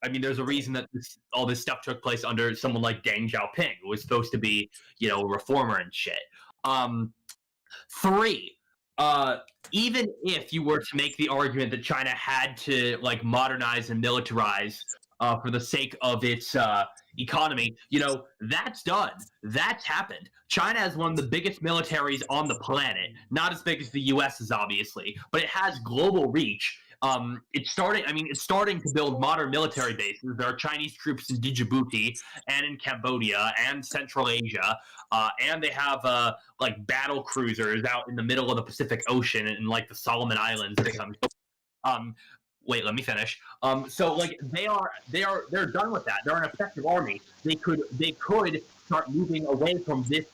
I mean, there's a reason that all this stuff took place under someone like Deng Xiaoping, who was supposed to be, a reformer and shit. Three, even if you were to make the argument that China had to like modernize and militarize for the sake of its economy, that's done. That's happened. China has one of the biggest militaries on the planet. Not as big as the U.S. is, obviously, but it has global reach. It's starting to build modern military bases. There are Chinese troops in Djibouti and in Cambodia and Central Asia, and they have like battle cruisers out in the middle of the Pacific Ocean in like the Solomon Islands. Wait, let me finish. So like they're done with that. They're an effective army. They could start moving away from this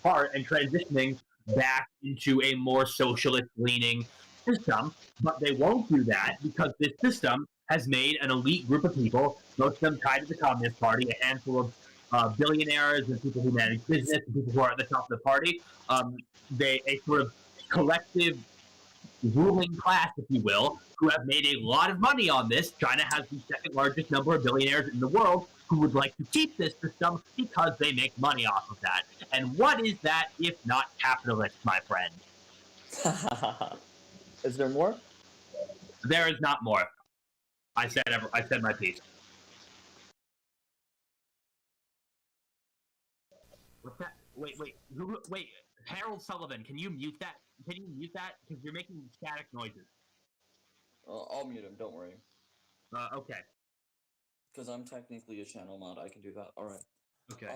part and transitioning back into a more socialist leaning system, but they won't do that because this system has made an elite group of people, most of them tied to the Communist Party, a handful of billionaires and people who manage business and people who are at the top of the party, a sort of collective ruling class, if you will, who have made a lot of money on this. China has the second largest number of billionaires in the world who would like to keep this system because they make money off of that. And what is that if not capitalist, my friend? Is there more? There is not more. I said my piece. What's that? Wait. Harold Sullivan, can you mute that? Can you mute that? Because you're making static noises. I'll mute him. Don't worry. Okay. Because I'm technically a channel mod, I can do that. All right. Okay.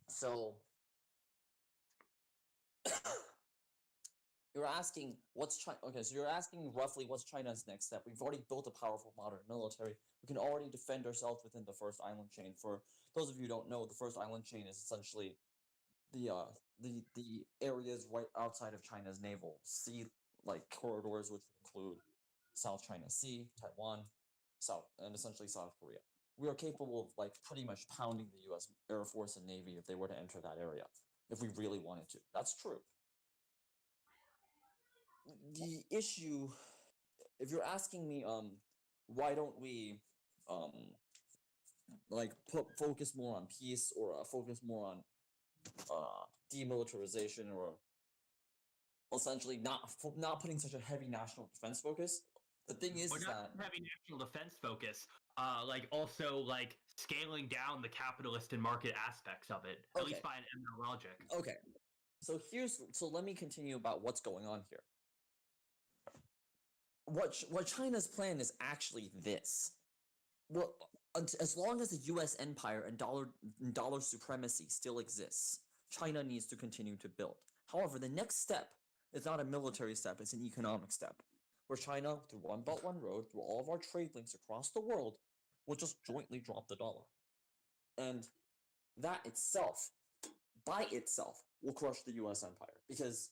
So. You're asking what's China? Okay, so you're asking roughly what's China's next step. We've already built a powerful modern military. We can already defend ourselves within the first island chain. For those of you who don't know, the first island chain is essentially the areas right outside of China's naval sea like corridors, which include South China Sea, Taiwan, and essentially South Korea. We are capable of like pretty much pounding the U.S. Air Force and Navy if they were to enter that area, if we really wanted to. That's true. The issue, if you're asking me, why don't we, focus more on peace or focus more on demilitarization or essentially not putting such a heavy national defense focus. The thing is not heavy national defense focus. Also scaling down the capitalist and market aspects of it, at least by an ML logic. Okay. So let me continue about what's going on here. What China's plan is actually this. Well, as long as the U.S. empire and dollar supremacy still exists, China needs to continue to build. However, the next step is not a military step; it's an economic step. where China, through One Belt, One Road, through all of our trade links across the world, will just jointly drop the dollar. And that itself, by itself, will crush the US empire. Because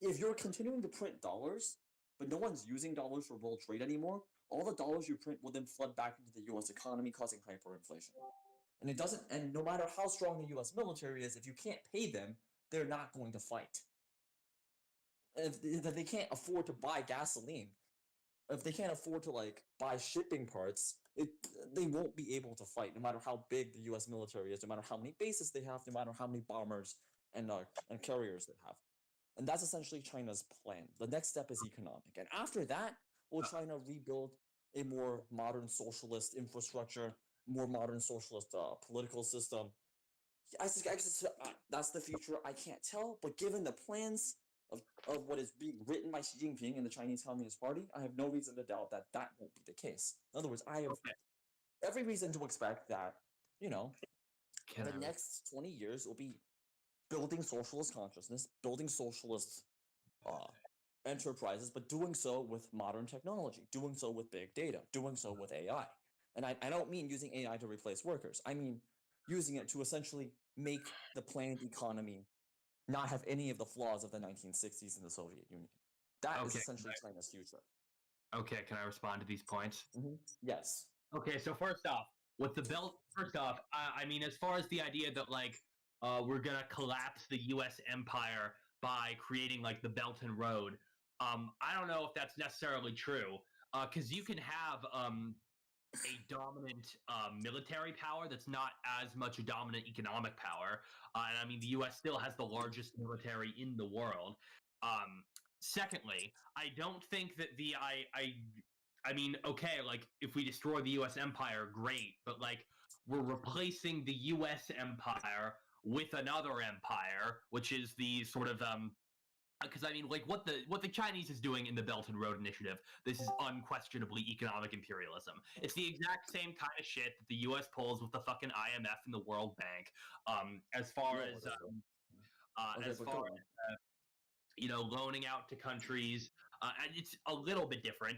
if you're continuing to print dollars, but no one's using dollars for world trade anymore, all the dollars you print will then flood back into the US economy, causing hyperinflation. And it doesn't, and no matter how strong the US military is, if you can't pay them, they're not going to fight. If they can't afford to buy gasoline, if they can't afford to like buy shipping parts, they won't be able to fight, no matter how big the US military is, no matter how many bases they have, no matter how many bombers and carriers they have. And that's essentially China's plan. The next step is economic. And after that, will China rebuild a more modern socialist infrastructure, more modern socialist political system? I guess that's the future. I can't tell. But given the plans of what is being written by Xi Jinping and the Chinese Communist Party, I have no reason to doubt that that won't be the case. In other words, I have every reason to expect that, the next 20 years will be building socialist consciousness, building socialist enterprises, but doing so with modern technology, doing so with big data, doing so with AI. And I don't mean using AI to replace workers. I mean using it to essentially make the planned economy not have any of the flaws of the 1960s in the Soviet Union. That is essentially China's future. Okay, can I respond to these points? Mm-hmm. Yes. Okay, so first off, with the belt, I mean, as far as the idea that, like, we're going to collapse the U.S. empire by creating, like, the Belt and Road, I don't know if that's necessarily true, because you can have a dominant military power that's not as much a dominant economic power. And I mean, the US still has the largest military in the world. Secondly, I don't think that I mean, okay, like if we destroy the US empire, great, but like we're replacing the US empire with another empire, which is the sort of because I mean, like what the Chinese is doing in the Belt and Road Initiative, this is unquestionably economic imperialism. It's the exact same kind of shit that the U.S. pulls with the fucking IMF and the World Bank. As far as loaning out to countries, and it's a little bit different.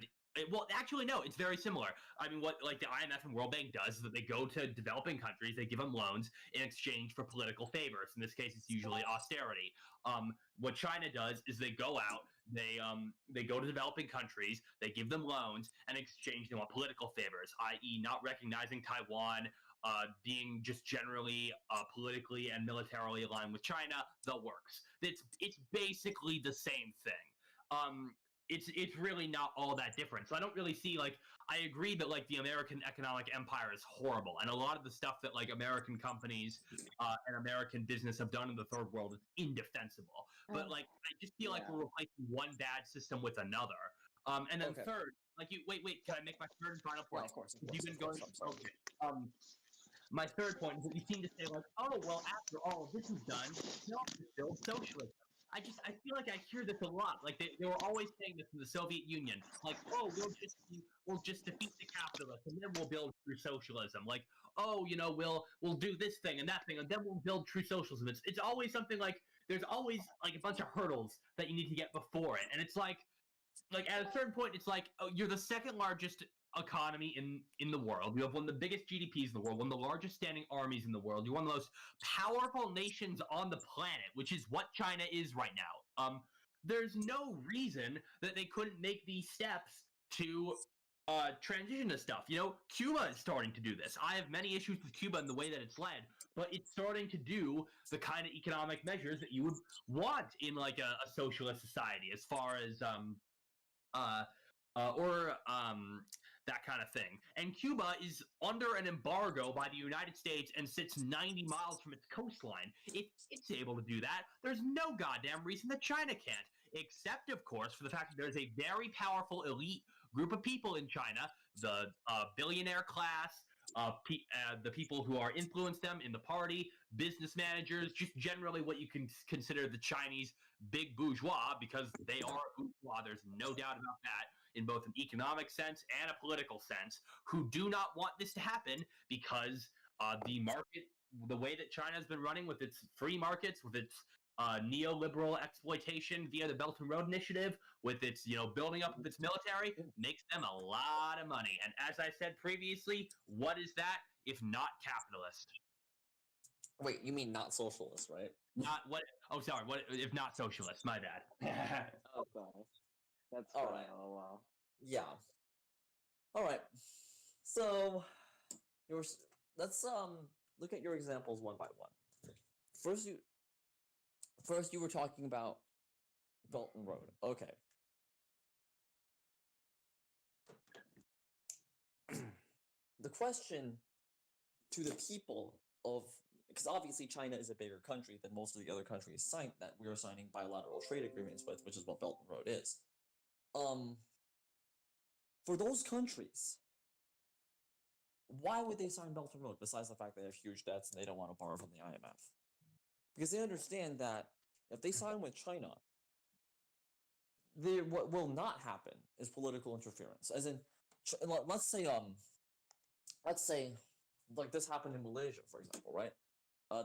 Well, actually, no, it's very similar. I mean, what like the IMF and World Bank does is that they go to developing countries, they give them loans in exchange for political favors. In this case, it's usually austerity. What China does is they go out, they go to developing countries, they give them loans, and exchange them on political favors, i.e., not recognizing Taiwan, being just generally politically and militarily aligned with China, the works. It's basically the same thing. It's really not all that different. So I don't really see, like, I agree that, like, the American economic empire is horrible. And a lot of the stuff that, like, American companies and American business have done in the third world is indefensible. But, like, I just feel like we're replacing one bad system with another. And then third, like, wait, can I make my third and final point? Yeah, of course. You've been going. Okay. My third point is that you seem to say, like, oh, well, after all of this is done, we'll build socialism. I feel like I hear this a lot. Like they were always saying this in the Soviet Union. Like, oh, we'll just defeat the capitalists and then we'll build true socialism. Like, oh, we'll do this thing and that thing and then we'll build true socialism. It's always something like there's always like a bunch of hurdles that you need to get before it. And it's like at a certain point, it's like, oh, you're the second largest economy in the world. You have one of the biggest GDPs in the world, one of the largest standing armies in the world. You're one of the most powerful nations on the planet, which is what China is right now. There's no reason that they couldn't make these steps to transition to stuff. Cuba is starting to do this. I have many issues with Cuba and the way that it's led, but it's starting to do the kind of economic measures that you would want in like a socialist society, as far as that kind of thing. And Cuba is under an embargo by the United States and sits 90 miles from its coastline. If it's able to do that, there's no goddamn reason that China can't, except, of course, for the fact that there's a very powerful elite group of people in China, the billionaire class, the people who are influenced them in the party, business managers, just generally what you can consider the Chinese big bourgeois, because they are bourgeois. There's no doubt about that, in both an economic sense and a political sense, who do not want this to happen because the market, the way that China has been running with its free markets, with its neoliberal exploitation via the Belt and Road Initiative, with its building up of its military, makes them a lot of money. And as I said previously, what is that if not capitalist? Wait, you mean not socialist, right? Not what? Oh, sorry. What if not socialist? My bad. Okay, that's All funny. right. Oh wow. Yeah. All right. So, let's look at your examples one by one. First, you were talking about Belt and Road. Okay. The question to the people of, because obviously China is a bigger country than most of the other countries that we are signing bilateral trade agreements with, which is what Belt and Road is. For those countries, why would they sign Belt and Road besides the fact they have huge debts and they don't want to borrow from the IMF? Because they understand that if they sign with China, what will not happen is political interference. As in, let's say like this happened in Malaysia, for example, right?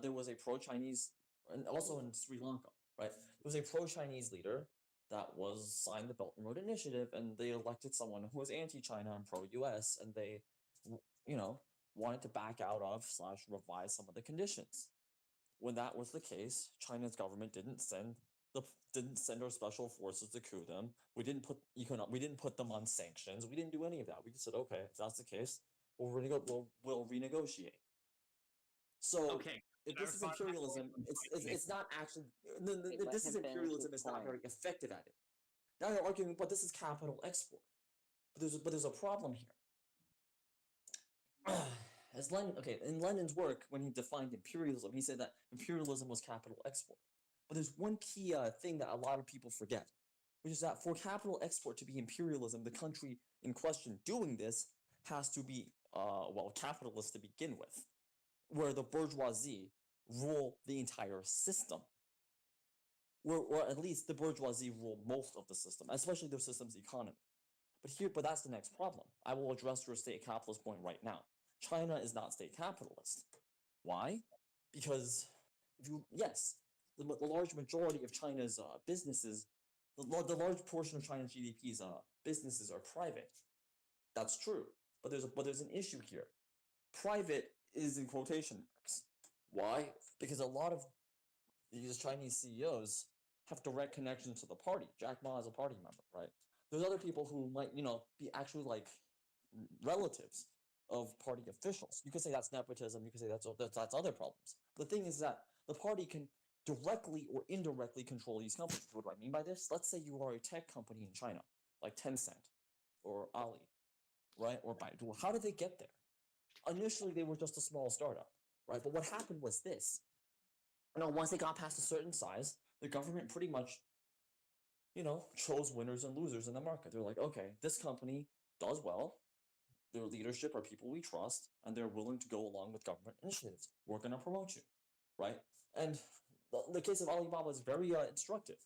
There was a pro-Chinese, and also in Sri Lanka, right? There was a pro-Chinese leader that was signed the Belt and Road Initiative, and they elected someone who was anti-China and pro-US, and they, wanted to back out of / revise some of the conditions. When that was the case, China's government didn't send our special forces to coup them. We didn't put them on sanctions. We didn't do any of that. We just said, okay, if that's the case, we'll renegotiate. So Okay. if this is imperialism, it's not actually. If this is imperialism, it's not very effective at it. Now you're arguing, but this is capital export. But there's a problem here. In Lenin's work, when he defined imperialism, he said that imperialism was capital export. But there's one key thing that a lot of people forget, which is that for capital export to be imperialism, the country in question doing this has to be, capitalist to begin with, where the bourgeoisie rule the entire system. Or at least the bourgeoisie rule most of the system, especially the system's economy. But that's the next problem. I will address your state capitalist point right now. China is not state capitalist. Why? Because the large majority of China's businesses, the large portion of China's GDP's businesses are private. That's true, but there's an issue here. Private is in quotation marks. Why? Because a lot of these Chinese CEOs have direct connections to the party. Jack Ma is a party member, right? There's other people who might, be actually like relatives of party officials. You could say that's nepotism. You could say that's other problems. The thing is that the party can directly or indirectly control these companies. What do I mean by this? Let's say you are a tech company in China, like Tencent or Ali, right? Or Baidu. How did they get there? Initially, they were just a small startup, right? But what happened was this. Once they got past a certain size, the government pretty much, chose winners and losers in the market. They're like, okay, this company does well. Their leadership are people we trust, and they're willing to go along with government initiatives. We're going to promote you, right? And the case of Alibaba is very instructive.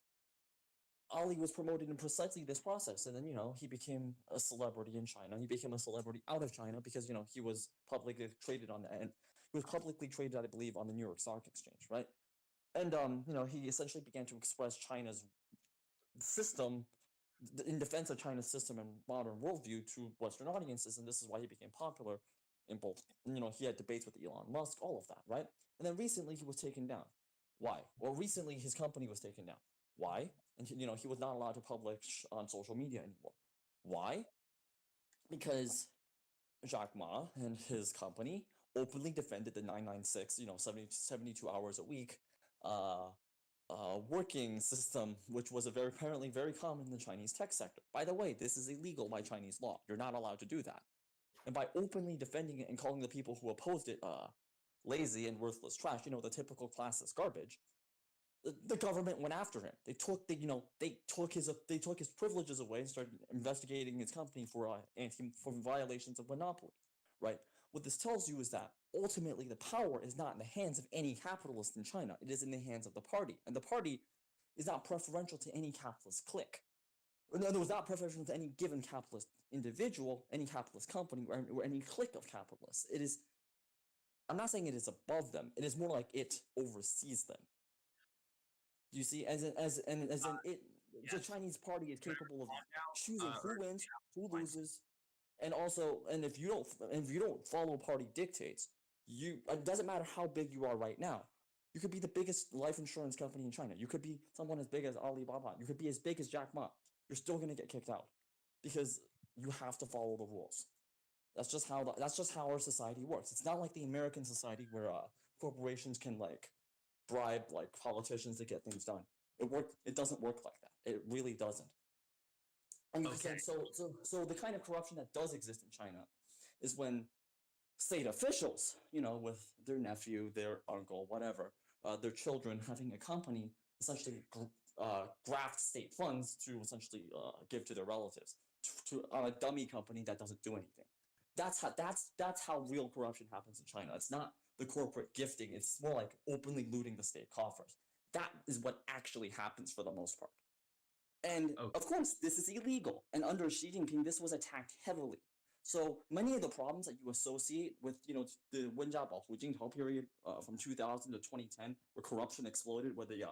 Ali was promoted in precisely this process, and then he became a celebrity in China. He became a celebrity out of China because he was publicly traded on and he was publicly traded, I believe, on the New York Stock Exchange, right? And he essentially began to express China's system in defense of China's system and modern worldview to Western audiences, and this is why he became popular in both. He had debates with Elon Musk, all of that, right? And then recently he was taken down. Why? Well, recently his company was taken down. Why? And he was not allowed to publish on social media anymore. Why? Because Jack Ma and his company openly defended the 996, 72 hours a week working system, which was apparently very common in the Chinese tech sector. By the way, this is illegal by Chinese law. You're not allowed to do that. And by openly defending it and calling the people who opposed it lazy and worthless trash, the typical classist garbage, the government went after him. They took his privileges away and started investigating his company for violations of monopoly. Right? What this tells you is that ultimately the power is not in the hands of any capitalist in China. It is in the hands of the party, and the party is not preferential to any capitalist clique. In other words, not preferential to any given capitalist individual, any capitalist company, or any clique of capitalists. It is. I'm not saying it is above them. It is more like it oversees them. Do you see? The Chinese party is capable of the Chinese party is capable of choosing who wins, who loses, and also, and if you don't follow party dictates, it doesn't matter how big you are right now. You could be the biggest life insurance company in China. You could be someone as big as Alibaba. You could be as big as Jack Ma. You're still gonna get kicked out because you have to follow the rules. That's just how our society works. It's not like the American society where corporations can like bribe like politicians to get things done. It doesn't work like that. It really doesn't. I mean, so the kind of corruption that does exist in China is when state officials, with their nephew, their uncle, whatever, their children having a company essentially graft state funds to essentially give to their relatives to a dummy company that doesn't do anything. That's how real corruption happens in China. It's not the corporate gifting. It's more like openly looting the state coffers. That is what actually happens for the most part. And of course, this is illegal. And under Xi Jinping, this was attacked heavily. So many of the problems that you associate with, the Wenjia Baohu Jingtao period from 2000 to 2010, where corruption exploded, where the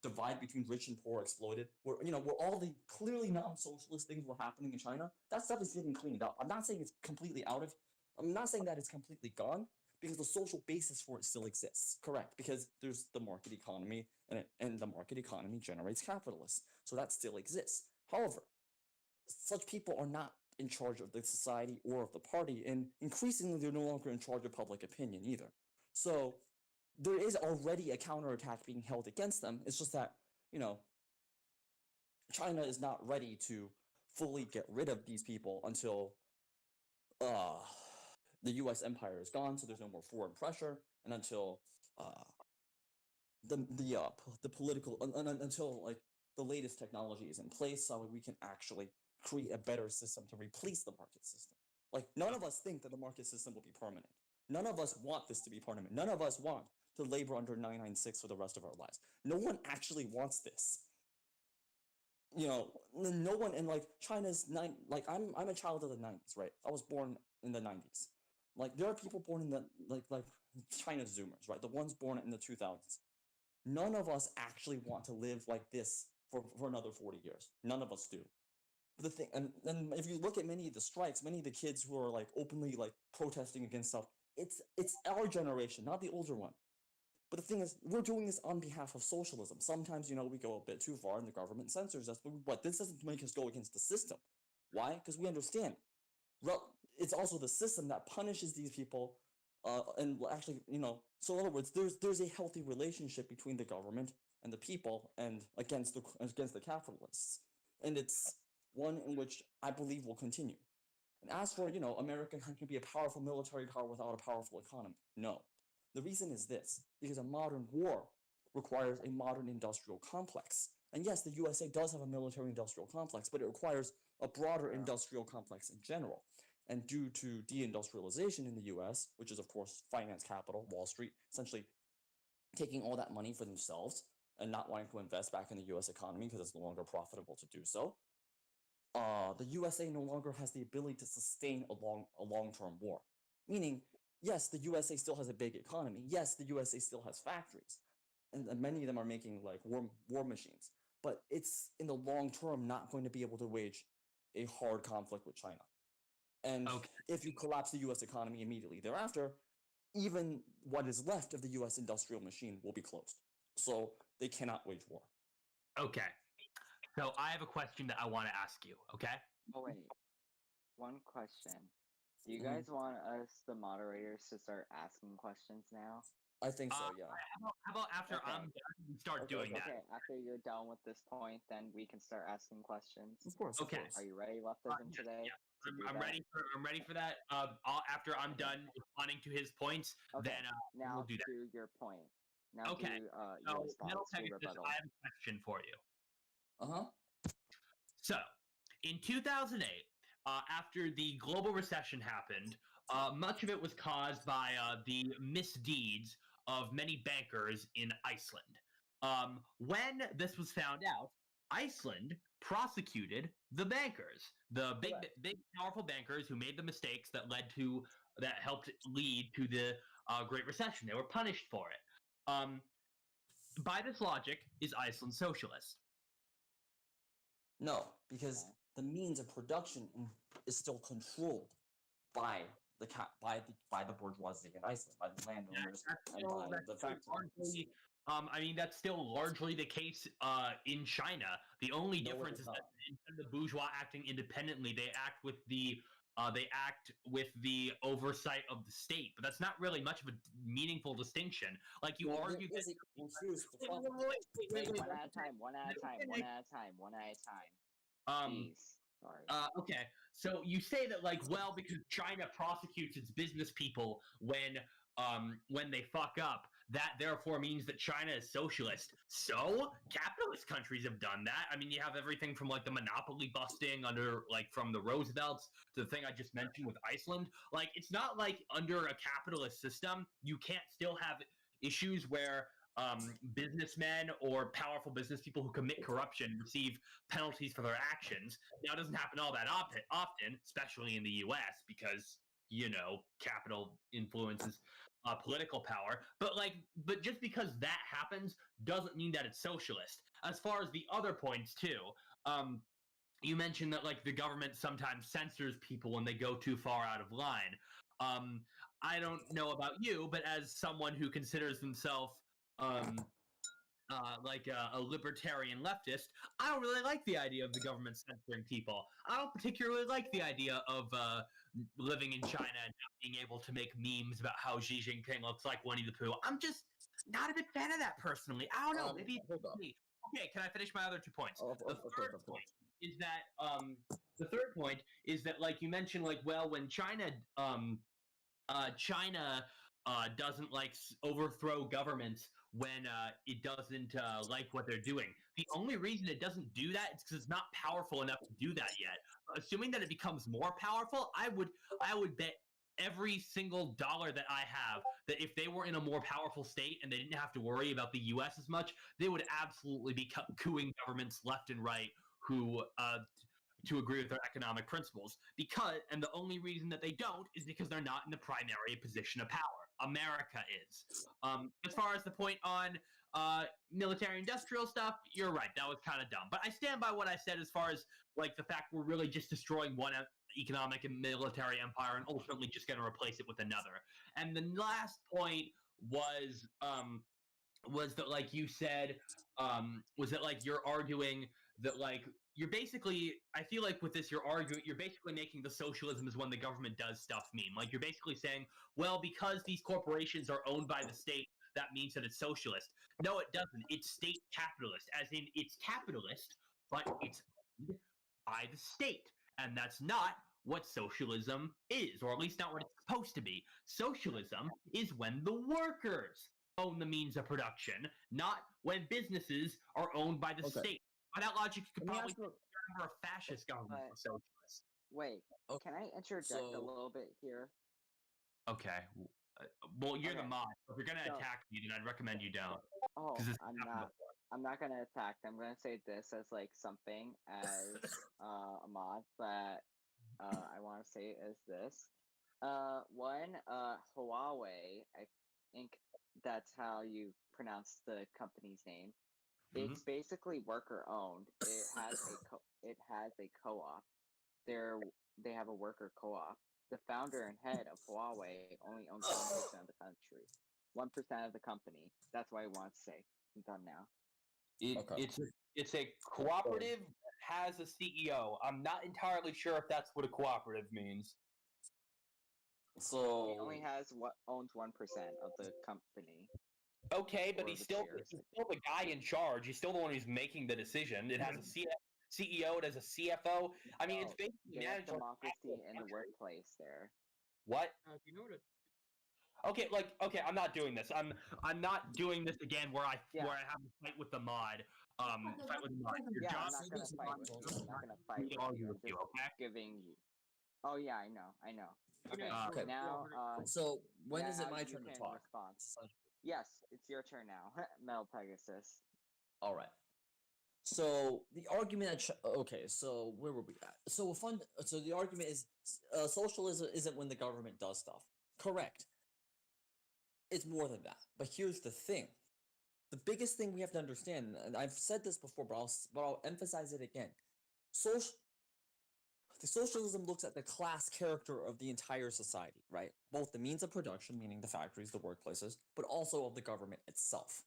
divide between rich and poor exploded, where all the clearly non-socialist things were happening in China, that stuff is getting cleaned up. I'm not saying it's completely I'm not saying that it's completely gone, because the social basis for it still exists. Correct, because there's the market economy, and the market economy generates capitalists, so that still exists. However, such people are not in charge of the society or of the party, and increasingly they're no longer in charge of public opinion either. So there is already a counterattack being held against them. It's just that, China is not ready to fully get rid of these people until the U.S. empire is gone, so there's no more foreign pressure, and until the political until like the latest technology is in place, so we can actually create a better system to replace the market system. Like, none of us think that the market system will be permanent. None of us want this to be permanent. None of us want to labor under 996 for the rest of our lives. No one actually wants this. No one, and like China's I'm a child of the 90s, right? I was born in the 90s. Like, there are people born in the like China's Zoomers, right? The ones born in the 2000s. None of us actually want to live like this for another 40 years. None of us do. But the thing, and if you look at many of the strikes, many of the kids who are like openly like protesting against stuff, it's our generation, not the older one. But the thing is, we're doing this on behalf of socialism. Sometimes, we go a bit too far and the government censors us, but this doesn't make us go against the system. Why? Because we understand. It's also the system that punishes these people, and actually, so in other words, there's a healthy relationship between the government and the people and against the capitalists. And it's one in which I believe will continue. And as for, America can be a powerful military power without a powerful economy. No. The reason is this, because a modern war requires a modern industrial complex. And yes, the USA does have a military industrial complex, but it requires a broader industrial complex in general. And due to deindustrialization in the US, which is, of course, finance capital, Wall Street, essentially taking all that money for themselves and not wanting to invest back in the US economy because it's no longer profitable to do so, the USA no longer has the ability to sustain a long-term war. Meaning, yes, the USA still has a big economy. Yes, the USA still has factories, and many of them are making like war machines. But it's in the long term not going to be able to wage a hard conflict with China. And if you collapse the US economy immediately thereafter, even what is left of the US industrial machine will be closed. So they cannot wage war. Okay. So I have a question that I want to ask you, okay? Oh, wait. One question. Do you guys want us, the moderators, to start asking questions now? I think so, yeah. How about after I'm done, we start doing that? Okay, after you're done with this point, then we can start asking questions. Of course. Okay. Of course. Are you ready, leftism, today? Yeah. I'm ready for that. After I'm done responding to his points, then now we'll do that. do your point. Now Okay. do your response to rebuttal. I have a question for you. Uh-huh. So, in 2008, after the global recession happened, much of it was caused by the misdeeds of many bankers in Iceland. When this was found out, Iceland prosecuted the bankers, the big powerful bankers who made the mistakes that helped lead to the Great Recession. They were punished for it. by this logic, is Iceland socialist? No, because the means of production is still controlled by the bourgeoisie in Iceland, by the landowners, and by the factories. I mean, that's still largely the case in China. The only difference is that instead of the bourgeois acting independently, they act with the oversight of the state. But that's not really much of a meaningful distinction. Like you argue that. One at a time. Jeez. Sorry. Okay, so you say that because China prosecutes its business people when they fuck up, that therefore means that China is socialist. So capitalist countries have done that. I mean, you have everything from the monopoly busting under from the Roosevelts to the thing I just mentioned with Iceland. It's not like under a capitalist system you can't still have issues where businessmen or powerful business people who commit corruption receive penalties for their actions. Now, it doesn't happen all that often, especially in the U.S., because capital influences political power. But just because that happens doesn't mean that it's socialist. As far as the other points too, you mentioned that the government sometimes censors people when they go too far out of line. I don't know about you, but as someone who considers himself a libertarian leftist, I don't really like the idea of the government censoring people. I don't particularly like the idea of living in China and not being able to make memes about how Xi Jinping looks like Winnie the Pooh. I'm just not a big fan of that personally. I don't know. Maybe it's me. Okay, can I finish my other 2 points? The third point is that like you mentioned, when China doesn't overthrow governments when it doesn't like what they're doing. The only reason it doesn't do that is because it's not powerful enough to do that yet. Assuming that it becomes more powerful, I would bet every single dollar that I have that if they were in a more powerful state and they didn't have to worry about the U.S. as much, they would absolutely be cooing governments left and right who to agree with their economic principles. And the only reason that they don't is because they're not in the primary position of power. America is. As far as the point on military-industrial stuff, you're right. That was kind of dumb. But I stand by what I said as far as the fact we're really just destroying one economic and military empire and ultimately just going to replace it with another. And the last point was that, you said, was that you're arguing that you're basically, I feel with this, you're basically making the socialism is when the government does stuff meme. You're basically saying, well, because these corporations are owned by the state, that means that it's socialist. No, it doesn't. It's state capitalist, as in it's capitalist, but it's owned by the state. And that's not what socialism is, or at least not what it's supposed to be. Socialism is when the workers own the means of production, not when businesses are owned by the state. By that logic, you could probably remember a fascist government for socialists. Wait, can I interject a little bit here? Okay. Well, you're the mod. So if you're going to attack me, then I'd recommend you don't. Oh, I'm not going to attack. I'm going to say this as something as a mod, but I want to say as this. One, Huawei, I think that's how you pronounce the company's name. It's basically worker owned. It has a co-op. They have a worker co-op. The founder and head of Huawei only owns 1% of the country, 1% of the company. That's what I want to say. I'm done now. It's a cooperative that has a CEO. I'm not entirely sure if that's what a cooperative means. So he only owns 1% of the company. Okay, but he's still the guy in charge. He's still the one who's making the decision. It has a CEO. It has a CFO. I mean, it's basically democracy in the workplace. There. What? You know what? Okay, I'm not doing this. I'm not doing this again where I have a fight with the mod. Fight with the mod. I'm not gonna fight with you. I'm not gonna fight with you. I'm just giving you. Oh yeah, I know. Okay. Now. So when is it my turn to talk? Yes, it's your turn now, Metalpegasus. All right. So the argument. So where were we at? So the argument is socialism isn't when the government does stuff. Correct. It's more than that. But here's the thing: The biggest thing we have to understand, and I've said this before, but I'll emphasize it again. The socialism looks at the class character of the entire society, right? Both the means of production, meaning the factories, the workplaces, but also of the government itself.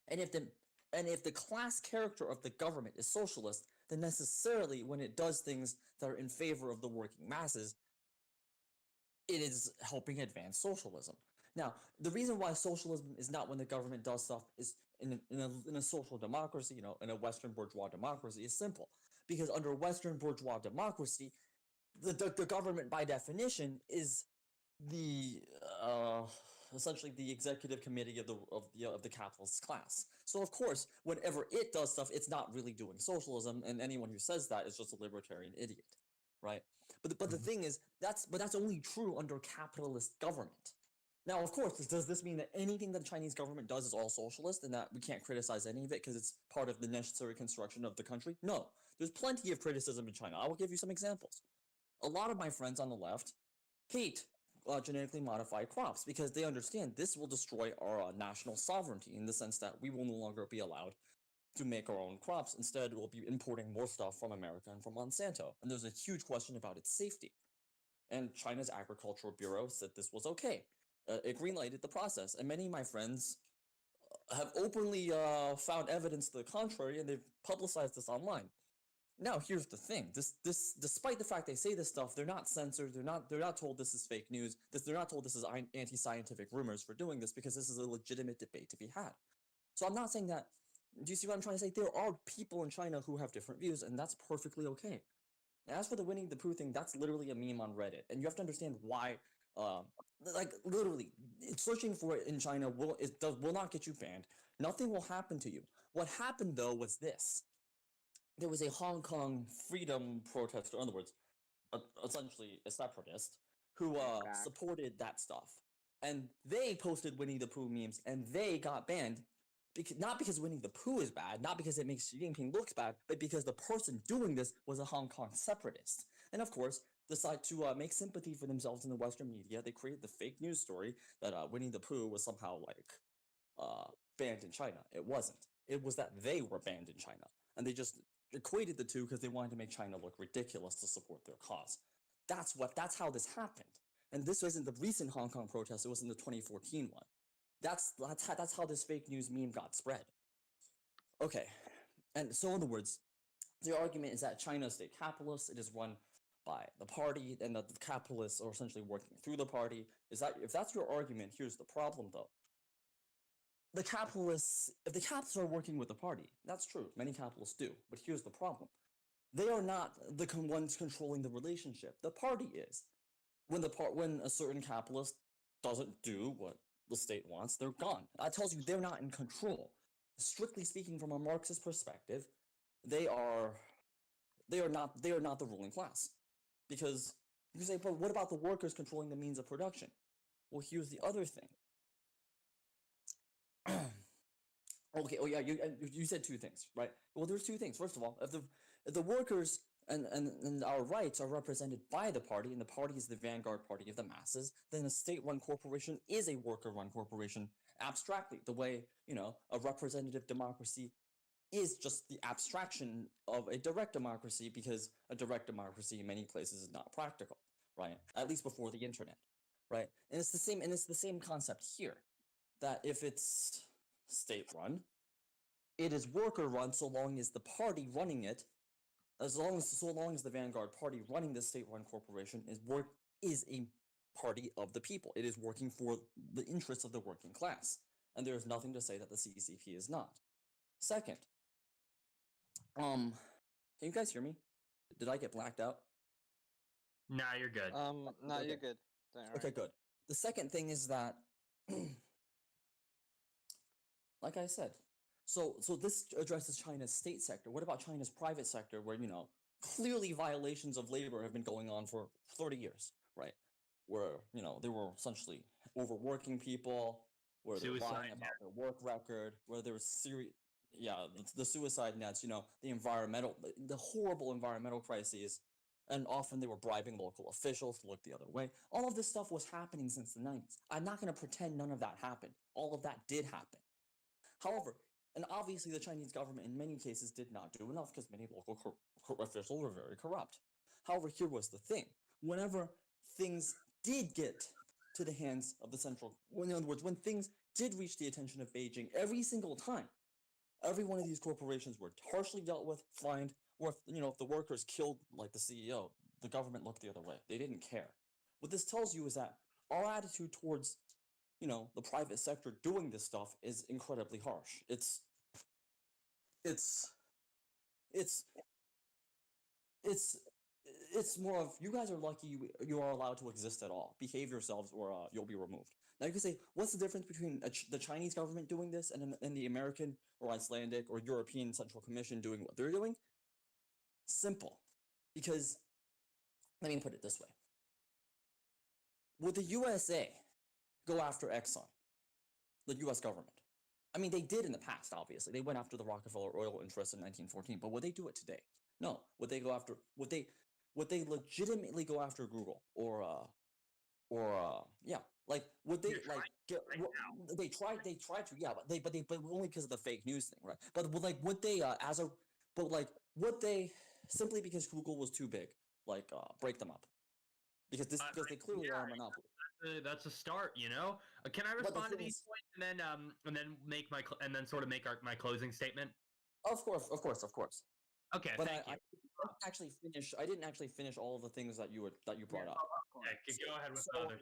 And if the class character of the government is socialist, then necessarily when it does things that are in favor of the working masses, it is helping advance socialism. Now, the reason why socialism is not when the government does stuff is in a social democracy, in a Western bourgeois democracy, is simple. Because under Western bourgeois democracy, the government by definition is the essentially the executive committee of the capitalist class. So of course, whenever it does stuff, it's not really doing socialism, and anyone who says that is just a libertarian idiot, right? But the thing is, that's only true under capitalist government. Now, of course, does this mean that anything that the Chinese government does is all socialist and that we can't criticize any of it because it's part of the necessary construction of the country? No, there's plenty of criticism in China. I will give you some examples. A lot of my friends on the left hate genetically modified crops because they understand this will destroy our national sovereignty in the sense that we will no longer be allowed to make our own crops. Instead, we'll be importing more stuff from America and from Monsanto. And there's a huge question about its safety. And China's Agricultural Bureau said this was okay. It greenlighted the process, and many of my friends have openly found evidence to the contrary, and they've publicized this online. Now, here's the thing: despite the fact they say this stuff, they're not censored. They're not told this is fake news. They're not told this is anti-scientific rumors for doing this because this is a legitimate debate to be had. So I'm not saying that. Do you see what I'm trying to say? There are people in China who have different views, and that's perfectly okay. As for the Winnie the Pooh thing, that's literally a meme on Reddit, and you have to understand why. Literally, searching for it in China will not get you banned. Nothing will happen to you. What happened though was this: there was a Hong Kong freedom protester, in other words, essentially a separatist, who supported that stuff, and they posted Winnie the Pooh memes, and they got banned. Not because Winnie the Pooh is bad, not because it makes Xi Jinping looks bad, but because the person doing this was a Hong Kong separatist. And of course, decide to make sympathy for themselves in the Western media. They created the fake news story that Winnie the Pooh was somehow banned in China. It wasn't. It was that they were banned in China, and they just equated the two because they wanted to make China look ridiculous to support their cause. That's how this happened. And this wasn't the recent Hong Kong protest. It was in the 2014 one. That's how this fake news meme got spread. Okay, and so in other words, the argument is that China is a capitalist. It is run by the party, and that the capitalists are essentially working through the party. If that's your argument, here's the problem though. If the capitalists are working with the party, that's true. Many capitalists do, but here's the problem: they are not the ones controlling the relationship. The party is. When a certain capitalist doesn't do what the state wants, they're gone. That tells you they're not in control. Strictly speaking, from a Marxist perspective, they are not the ruling class. Because you say, but what about the workers controlling the means of production? Well, here's the other thing. Okay, oh yeah, you said two things, right? Well, there's two things. First of all, if the workers and our rights are represented by the party, and the party is the vanguard party of the masses, then a state-run corporation is a worker-run corporation abstractly, the way, a representative democracy is just the abstraction of a direct democracy, because a direct democracy in many places is not practical, right? At least before the internet, right? And it's the same concept here, that if it's state-run, it is worker-run so long as the party running it, so long as the vanguard party running this state-run corporation is a party of the people. It is working for the interests of the working class, and there is nothing to say that the CCP is not. Second, can you guys hear me? Did I get blacked out? Nah, you're good. No, Okay. you're good. Okay, good. The second thing is that, like I said, so this addresses China's state sector. What about China's private sector, where clearly violations of labor have been going on for 30 years, right? Where they were essentially overworking people, where they're lying about their work record, where there was the suicide nets, the horrible environmental crises, and often they were bribing local officials to look the other way. All of this stuff was happening since the 90s. I'm not going to pretend none of that happened. All of that did happen. However, and obviously the Chinese government in many cases did not do enough because many local officials were very corrupt. However, here was the thing. Whenever things did get to the hands of the central, in other words, when things did reach the attention of Beijing, every single time, every one of these corporations were harshly dealt with, fined, or if the workers killed like the CEO, the government looked the other way. They didn't care. What this tells you is that our attitude towards the private sector doing this stuff is incredibly harsh. It's more of, you guys are lucky you are allowed to exist at all. Behave yourselves or you'll be removed. Now you can say, what's the difference between the Chinese government doing this and the American or Icelandic or European Central Commission doing what they're doing? Simple. Because, let me put it this way. Would the USA go after Exxon, the US government? I mean, they did in the past, obviously. They went after the Rockefeller oil interests in 1914, but would they do it today? No. Would they legitimately go after Google would they they tried to, yeah, but only because of the fake news thing, right? But would they simply because Google was too big, break them up? Because they clearly are a monopoly. That's a start, Can I respond to these points and then make my my closing statement? Of course. Okay, but thank you. I didn't actually finish all of the things that you brought up. Okay, go ahead with the others.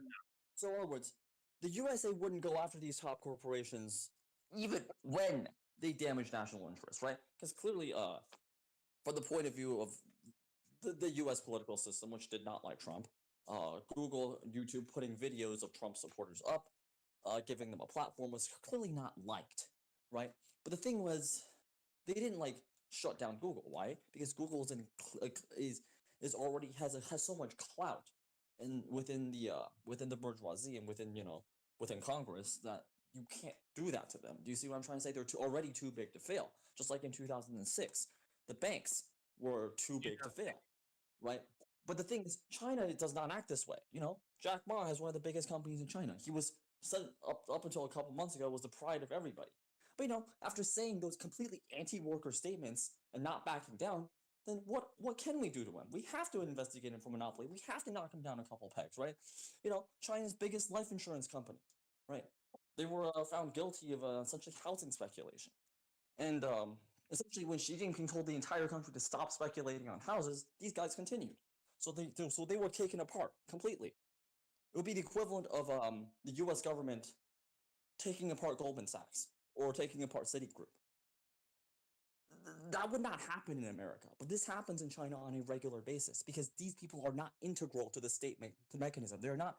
So, in other words, the USA wouldn't go after these top corporations even when they damage national interests, right? Because clearly, from the point of view of the US political system, which did not like Trump, Google, YouTube putting videos of Trump supporters up, giving them a platform was clearly not liked, right? But the thing was, they didn't shut down Google. Why? Because Google is already has so much clout within the bourgeoisie and within Congress that you can't do that to them. Do you see what I'm trying to say? They're already too big to fail. Just like in 2006, the banks were too big to fail, right? But the thing is, China does not act this way. Jack Ma has one of the biggest companies in China. He was up until a couple months ago was the pride of everybody. But after saying those completely anti-worker statements and not backing down, then what can we do to him? We have to investigate him for monopoly. We have to knock him down a couple pegs, right? China's biggest life insurance company, right? They were found guilty of essentially housing speculation. And essentially when Xi Jinping told the entire country to stop speculating on houses, these guys continued. So they were taken apart completely. It would be the equivalent of the US government taking apart Goldman Sachs or taking apart Citigroup. That would not happen in America, but this happens in China on a regular basis because these people are not integral to the state mechanism. They're not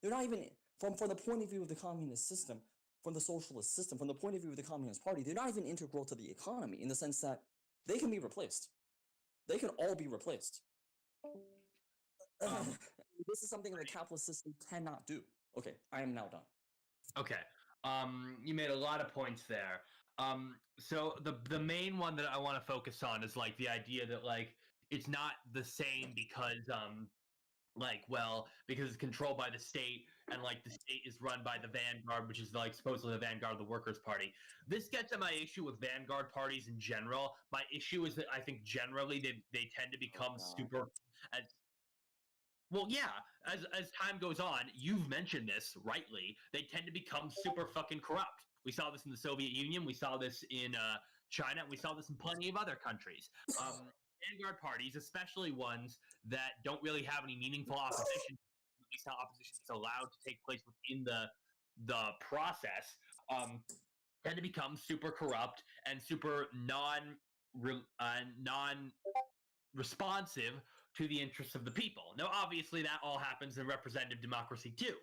even, from the point of view of the communist system, from the socialist system, from the point of view of the Communist Party, they're not even integral to the economy in the sense that they can be replaced. They can all be replaced. This is something that the capitalist system cannot do. Okay, I am now done. Okay. You made a lot of points there. So the main one that I want to focus on is the idea that it's not the same because because it's controlled by the state and the state is run by the vanguard, which is supposedly the vanguard of the Workers' Party. This gets at my issue with vanguard parties in general. My issue is that I think generally they tend to become super well, yeah, as time goes on, you've mentioned this rightly, they tend to become super fucking corrupt. We saw this in the Soviet Union, we saw this in China, and we saw this in plenty of other countries. Vanguard parties, especially ones that don't really have any meaningful opposition, at least how opposition is allowed to take place within the process, tend to become super corrupt and super non-responsive to the interests of the people. Now, obviously, that all happens in representative democracy too.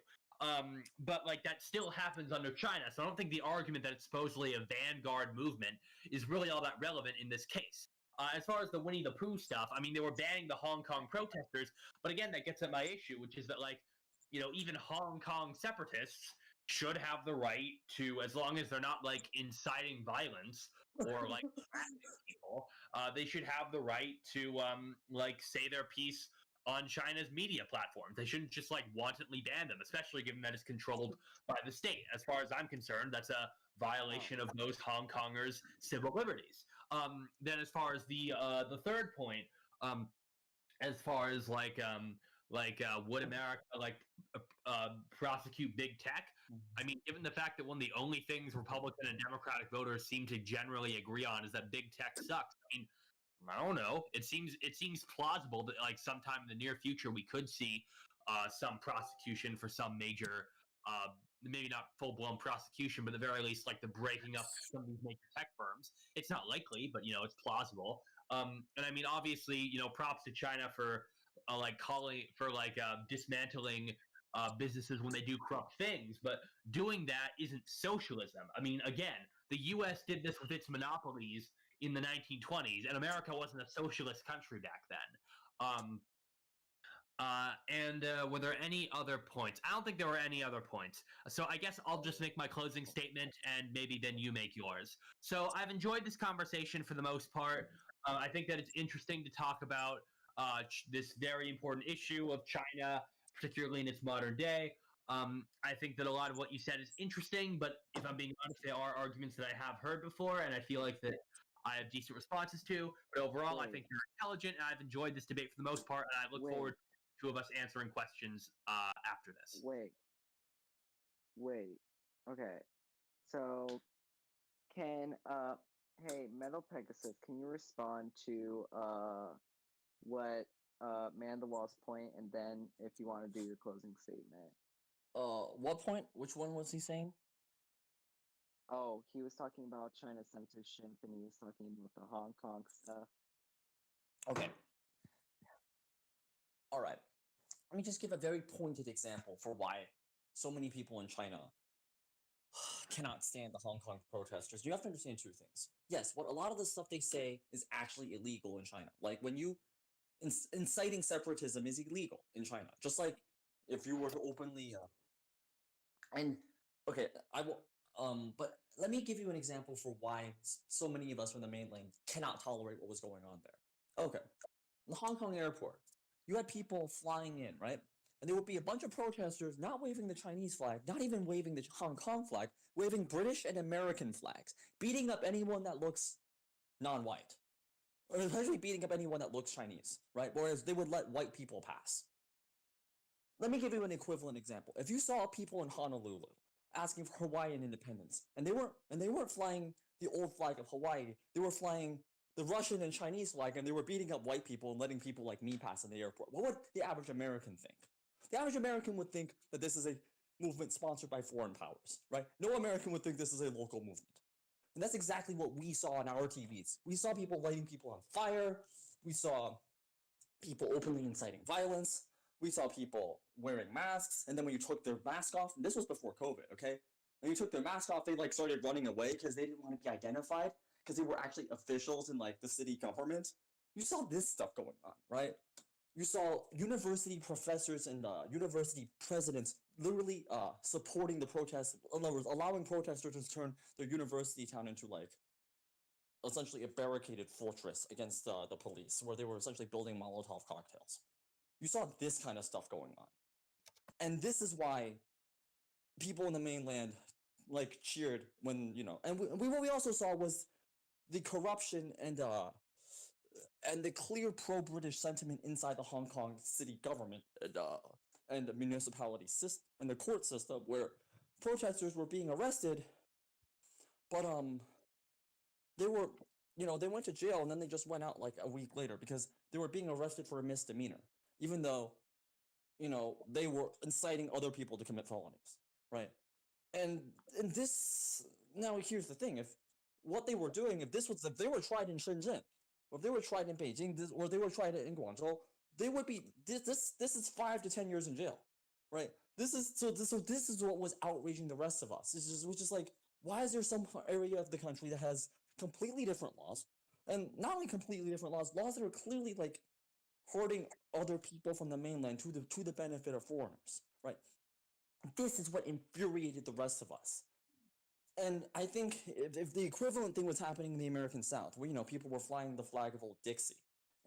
But that still happens under China. So I don't think the argument that it's supposedly a vanguard movement is really all that relevant in this case. As far as the Winnie the Pooh stuff, I mean, they were banning the Hong Kong protesters, but again, that gets at my issue, which is that even Hong Kong separatists should have the right to, as long as they're not inciting violence or threatening people, they should have the right to say their piece on China's media platforms. They shouldn't just like wantonly ban them, especially given that it's controlled by the state. As far as I'm concerned, that's a violation of most Hong Kongers' civil liberties. Then, as far as the third point, as far as would America prosecute big tech? I mean, given the fact that one of the only things Republican and Democratic voters seem to generally agree on is that big tech sucks. I mean, I don't know. It seems plausible that like sometime in the near future we could see some prosecution for some major, maybe not full blown prosecution, but at the very least like the breaking up of some of these major tech firms. It's not likely, but it's plausible. And I mean, obviously, props to China for dismantling businesses when they do corrupt things, but doing that isn't socialism. I mean, again, the U.S. did this with its monopolies in the 1920s, and America wasn't a socialist country back then. Were there any other points? I don't think there were any other points. So I guess I'll just make my closing statement, and maybe then you make yours. So I've enjoyed this conversation for the most part. I think that it's interesting to talk about this very important issue of China, particularly in its modern day. I think that a lot of what you said is interesting, but if I'm being honest, there are arguments that I have heard before, and I feel like that I have decent responses to. But overall, I think you're intelligent, and I've enjoyed this debate for the most part, and I look forward to two of us answering questions after this. Wait. Okay. So, hey, Metalpegasus, can you respond to what Mandawal's point, and then if you want to do your closing statement? What point? Which one was he saying? Oh, he was talking about China's censorship, and he was talking about the Hong Kong stuff. Okay. All right. Let me just give a very pointed example for why so many people in China cannot stand the Hong Kong protesters. You have to understand two things. Yes, what a lot of the stuff they say is actually illegal in China. Like when you inciting separatism is illegal in China. Just like if you were to openly I will but let me give you an example for why so many of us from the mainland cannot tolerate what was going on there. Okay. In the Hong Kong airport, you had people flying in, right? And there would be a bunch of protesters not waving the Chinese flag, not even waving the Hong Kong flag, waving British and American flags, beating up anyone that looks non-white, or especially beating up anyone that looks Chinese, right? Whereas they would let white people pass. Let me give you an equivalent example. If you saw people in Honolulu asking for Hawaiian independence, and they weren't flying the old flag of Hawaii, they were flying the Russian and Chinese flag, and they were beating up white people and letting people like me pass in the airport, what would the average American think? The average American would think that this is a movement sponsored by foreign powers, right? No American would think this is a local movement. And that's exactly what we saw on our TVs. We saw people lighting people on fire. We saw people openly inciting violence. We saw people wearing masks. And then when you took their mask off, and this was before COVID, okay? When you took their mask off, they like started running away because they didn't want to be identified because they were actually officials in like the city government. You saw this stuff going on, right? You saw university professors and university presidents literally supporting the protests, in other words, allowing protesters to turn their university town into like essentially a barricaded fortress against the police, where they were essentially building Molotov cocktails. You saw this kind of stuff going on. And this is why people in the mainland like cheered when, and what we also saw was the corruption and the clear pro-British sentiment inside the Hong Kong city government and the municipality system and the court system, where protesters were being arrested, but they were, they went to jail and then they just went out like a week later because they were being arrested for a misdemeanor, even though, they were inciting other people to commit felonies, right? And this, now here's the thing, if they were tried in Shenzhen, or if they were tried in Beijing, or they were tried in Guangzhou, they would be this is 5 to 10 years in jail, right? This is what was outraging the rest of us. Which is like, why is there some area of the country that has completely different laws, and not only completely different laws that are clearly like hurting other people from the mainland to the benefit of foreigners, right? This is what infuriated the rest of us. And I think if the equivalent thing was happening in the American South, where people were flying the flag of old Dixie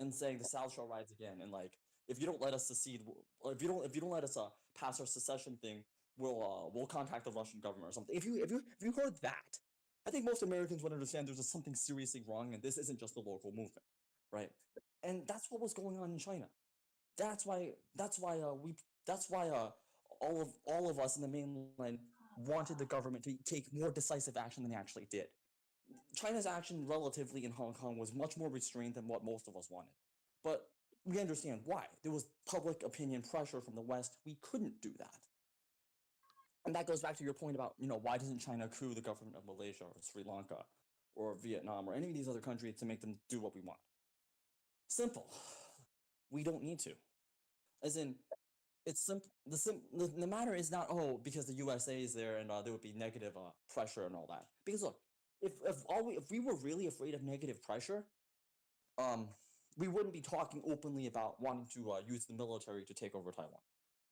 and saying the South shall rise again, and like if you don't let us secede, if you don't let us pass our secession thing, we'll contact the Russian government or something. If you heard that, I think most Americans would understand there's just something seriously wrong, and this isn't just a local movement, right? And that's what was going on in China. That's why all of us in the mainland wanted the government to take more decisive action than they actually did. China's action relatively in Hong Kong was much more restrained than what most of us wanted. But we understand why. There was public opinion pressure from the West. We couldn't do that. And that goes back to your point about, why doesn't China coup the government of Malaysia or Sri Lanka or Vietnam or any of these other countries to make them do what we want? Simple. We don't need to. As in, it's simple. The matter is not, because the USA is there and there would be negative pressure and all that. Because look, if we were really afraid of negative pressure, we wouldn't be talking openly about wanting to use the military to take over Taiwan,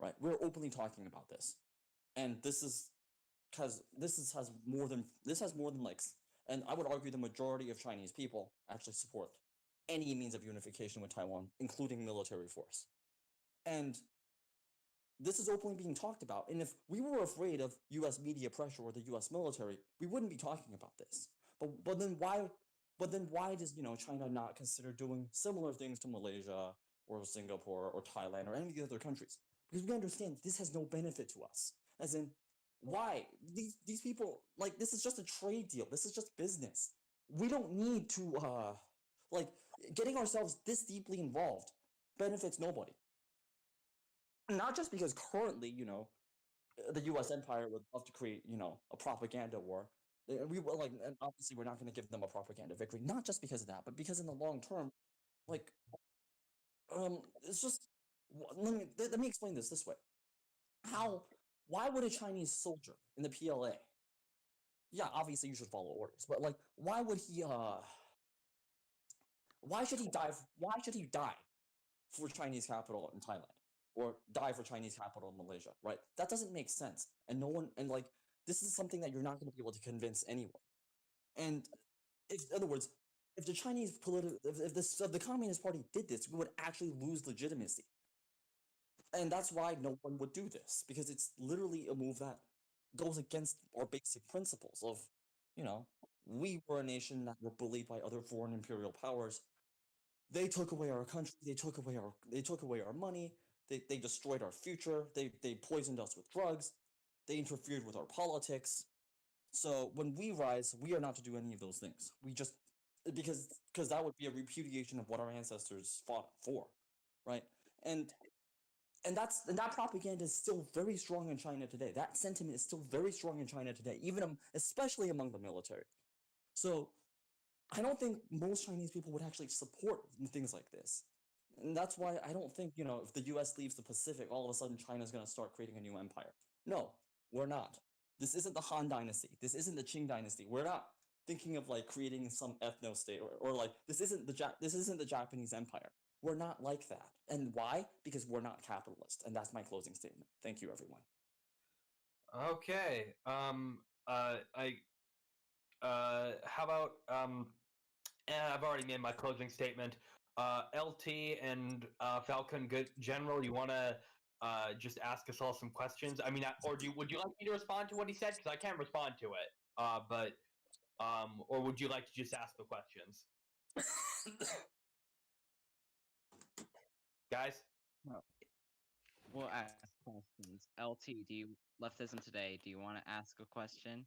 right? We're openly talking about this, and this is because this has more than likes, and I would argue the majority of Chinese people actually support any means of unification with Taiwan, including military force, and this is openly being talked about. And if we were afraid of U.S. media pressure or the U.S. military, we wouldn't be talking about this. But then why does China not consider doing similar things to Malaysia or Singapore or Thailand or any of the other countries? Because we understand this has no benefit to us. As in, why these people, like, this is just a trade deal. This is just business. We don't need to getting ourselves this deeply involved benefits nobody. Not just because currently, the U.S. empire would love to create, a propaganda war. We will, and obviously we're not going to give them a propaganda victory. Not just because of that, but because in the long term, it's just. Let me explain this way. Why would a Chinese soldier in the PLA? Yeah, obviously you should follow orders, but why would he? Why should he die? Why should he die for Chinese capital in Thailand? Or die for Chinese capital in Malaysia, right? That doesn't make sense. And no one, this is something that you're not going to be able to convince anyone. And in other words, if the Chinese if the Communist Party did this, we would actually lose legitimacy. And that's why no one would do this, because it's literally a move that goes against our basic principles of, we were a nation that were bullied by other foreign imperial powers. They took away our country. They took away our money. They destroyed our future. They poisoned us with drugs. They interfered with our politics. So when we rise, we are not to do any of those things. We just because that would be a repudiation of what our ancestors fought for, right? And that propaganda is still very strong in China today. That sentiment is still very strong in China today, especially among the military. So I don't think most Chinese people would actually support things like this. And that's why I don't think, if the US leaves the Pacific, all of a sudden China's going to start creating a new empire. No, we're not. This isn't the Han Dynasty. This isn't the Qing Dynasty. We're not thinking of creating some ethno-state or this isn't the Japanese Empire. We're not like that. And why? Because we're not capitalist. And that's my closing statement. Thank you, everyone. Okay. How about I've already made my closing statement. LT and Falcon, good general, you want to just ask us all some questions? I mean, would you like me to respond to what he said? Because I can't respond to it. Or would you like to just ask the questions? Guys? We'll ask questions. LT, Leftism Today, do you want to ask a question?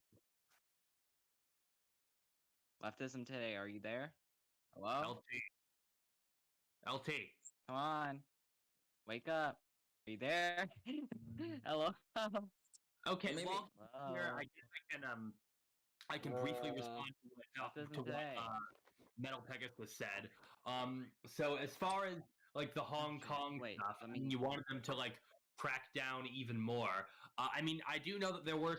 Leftism Today, are you there? Hello? LT. Come on. Wake up. Are you there? Hello? Okay, Maybe. well, here, I can briefly respond to what Metalpegasus said. So as far as the Hong Kong stuff, you wanted them to crack down even more. I mean, I do know that there were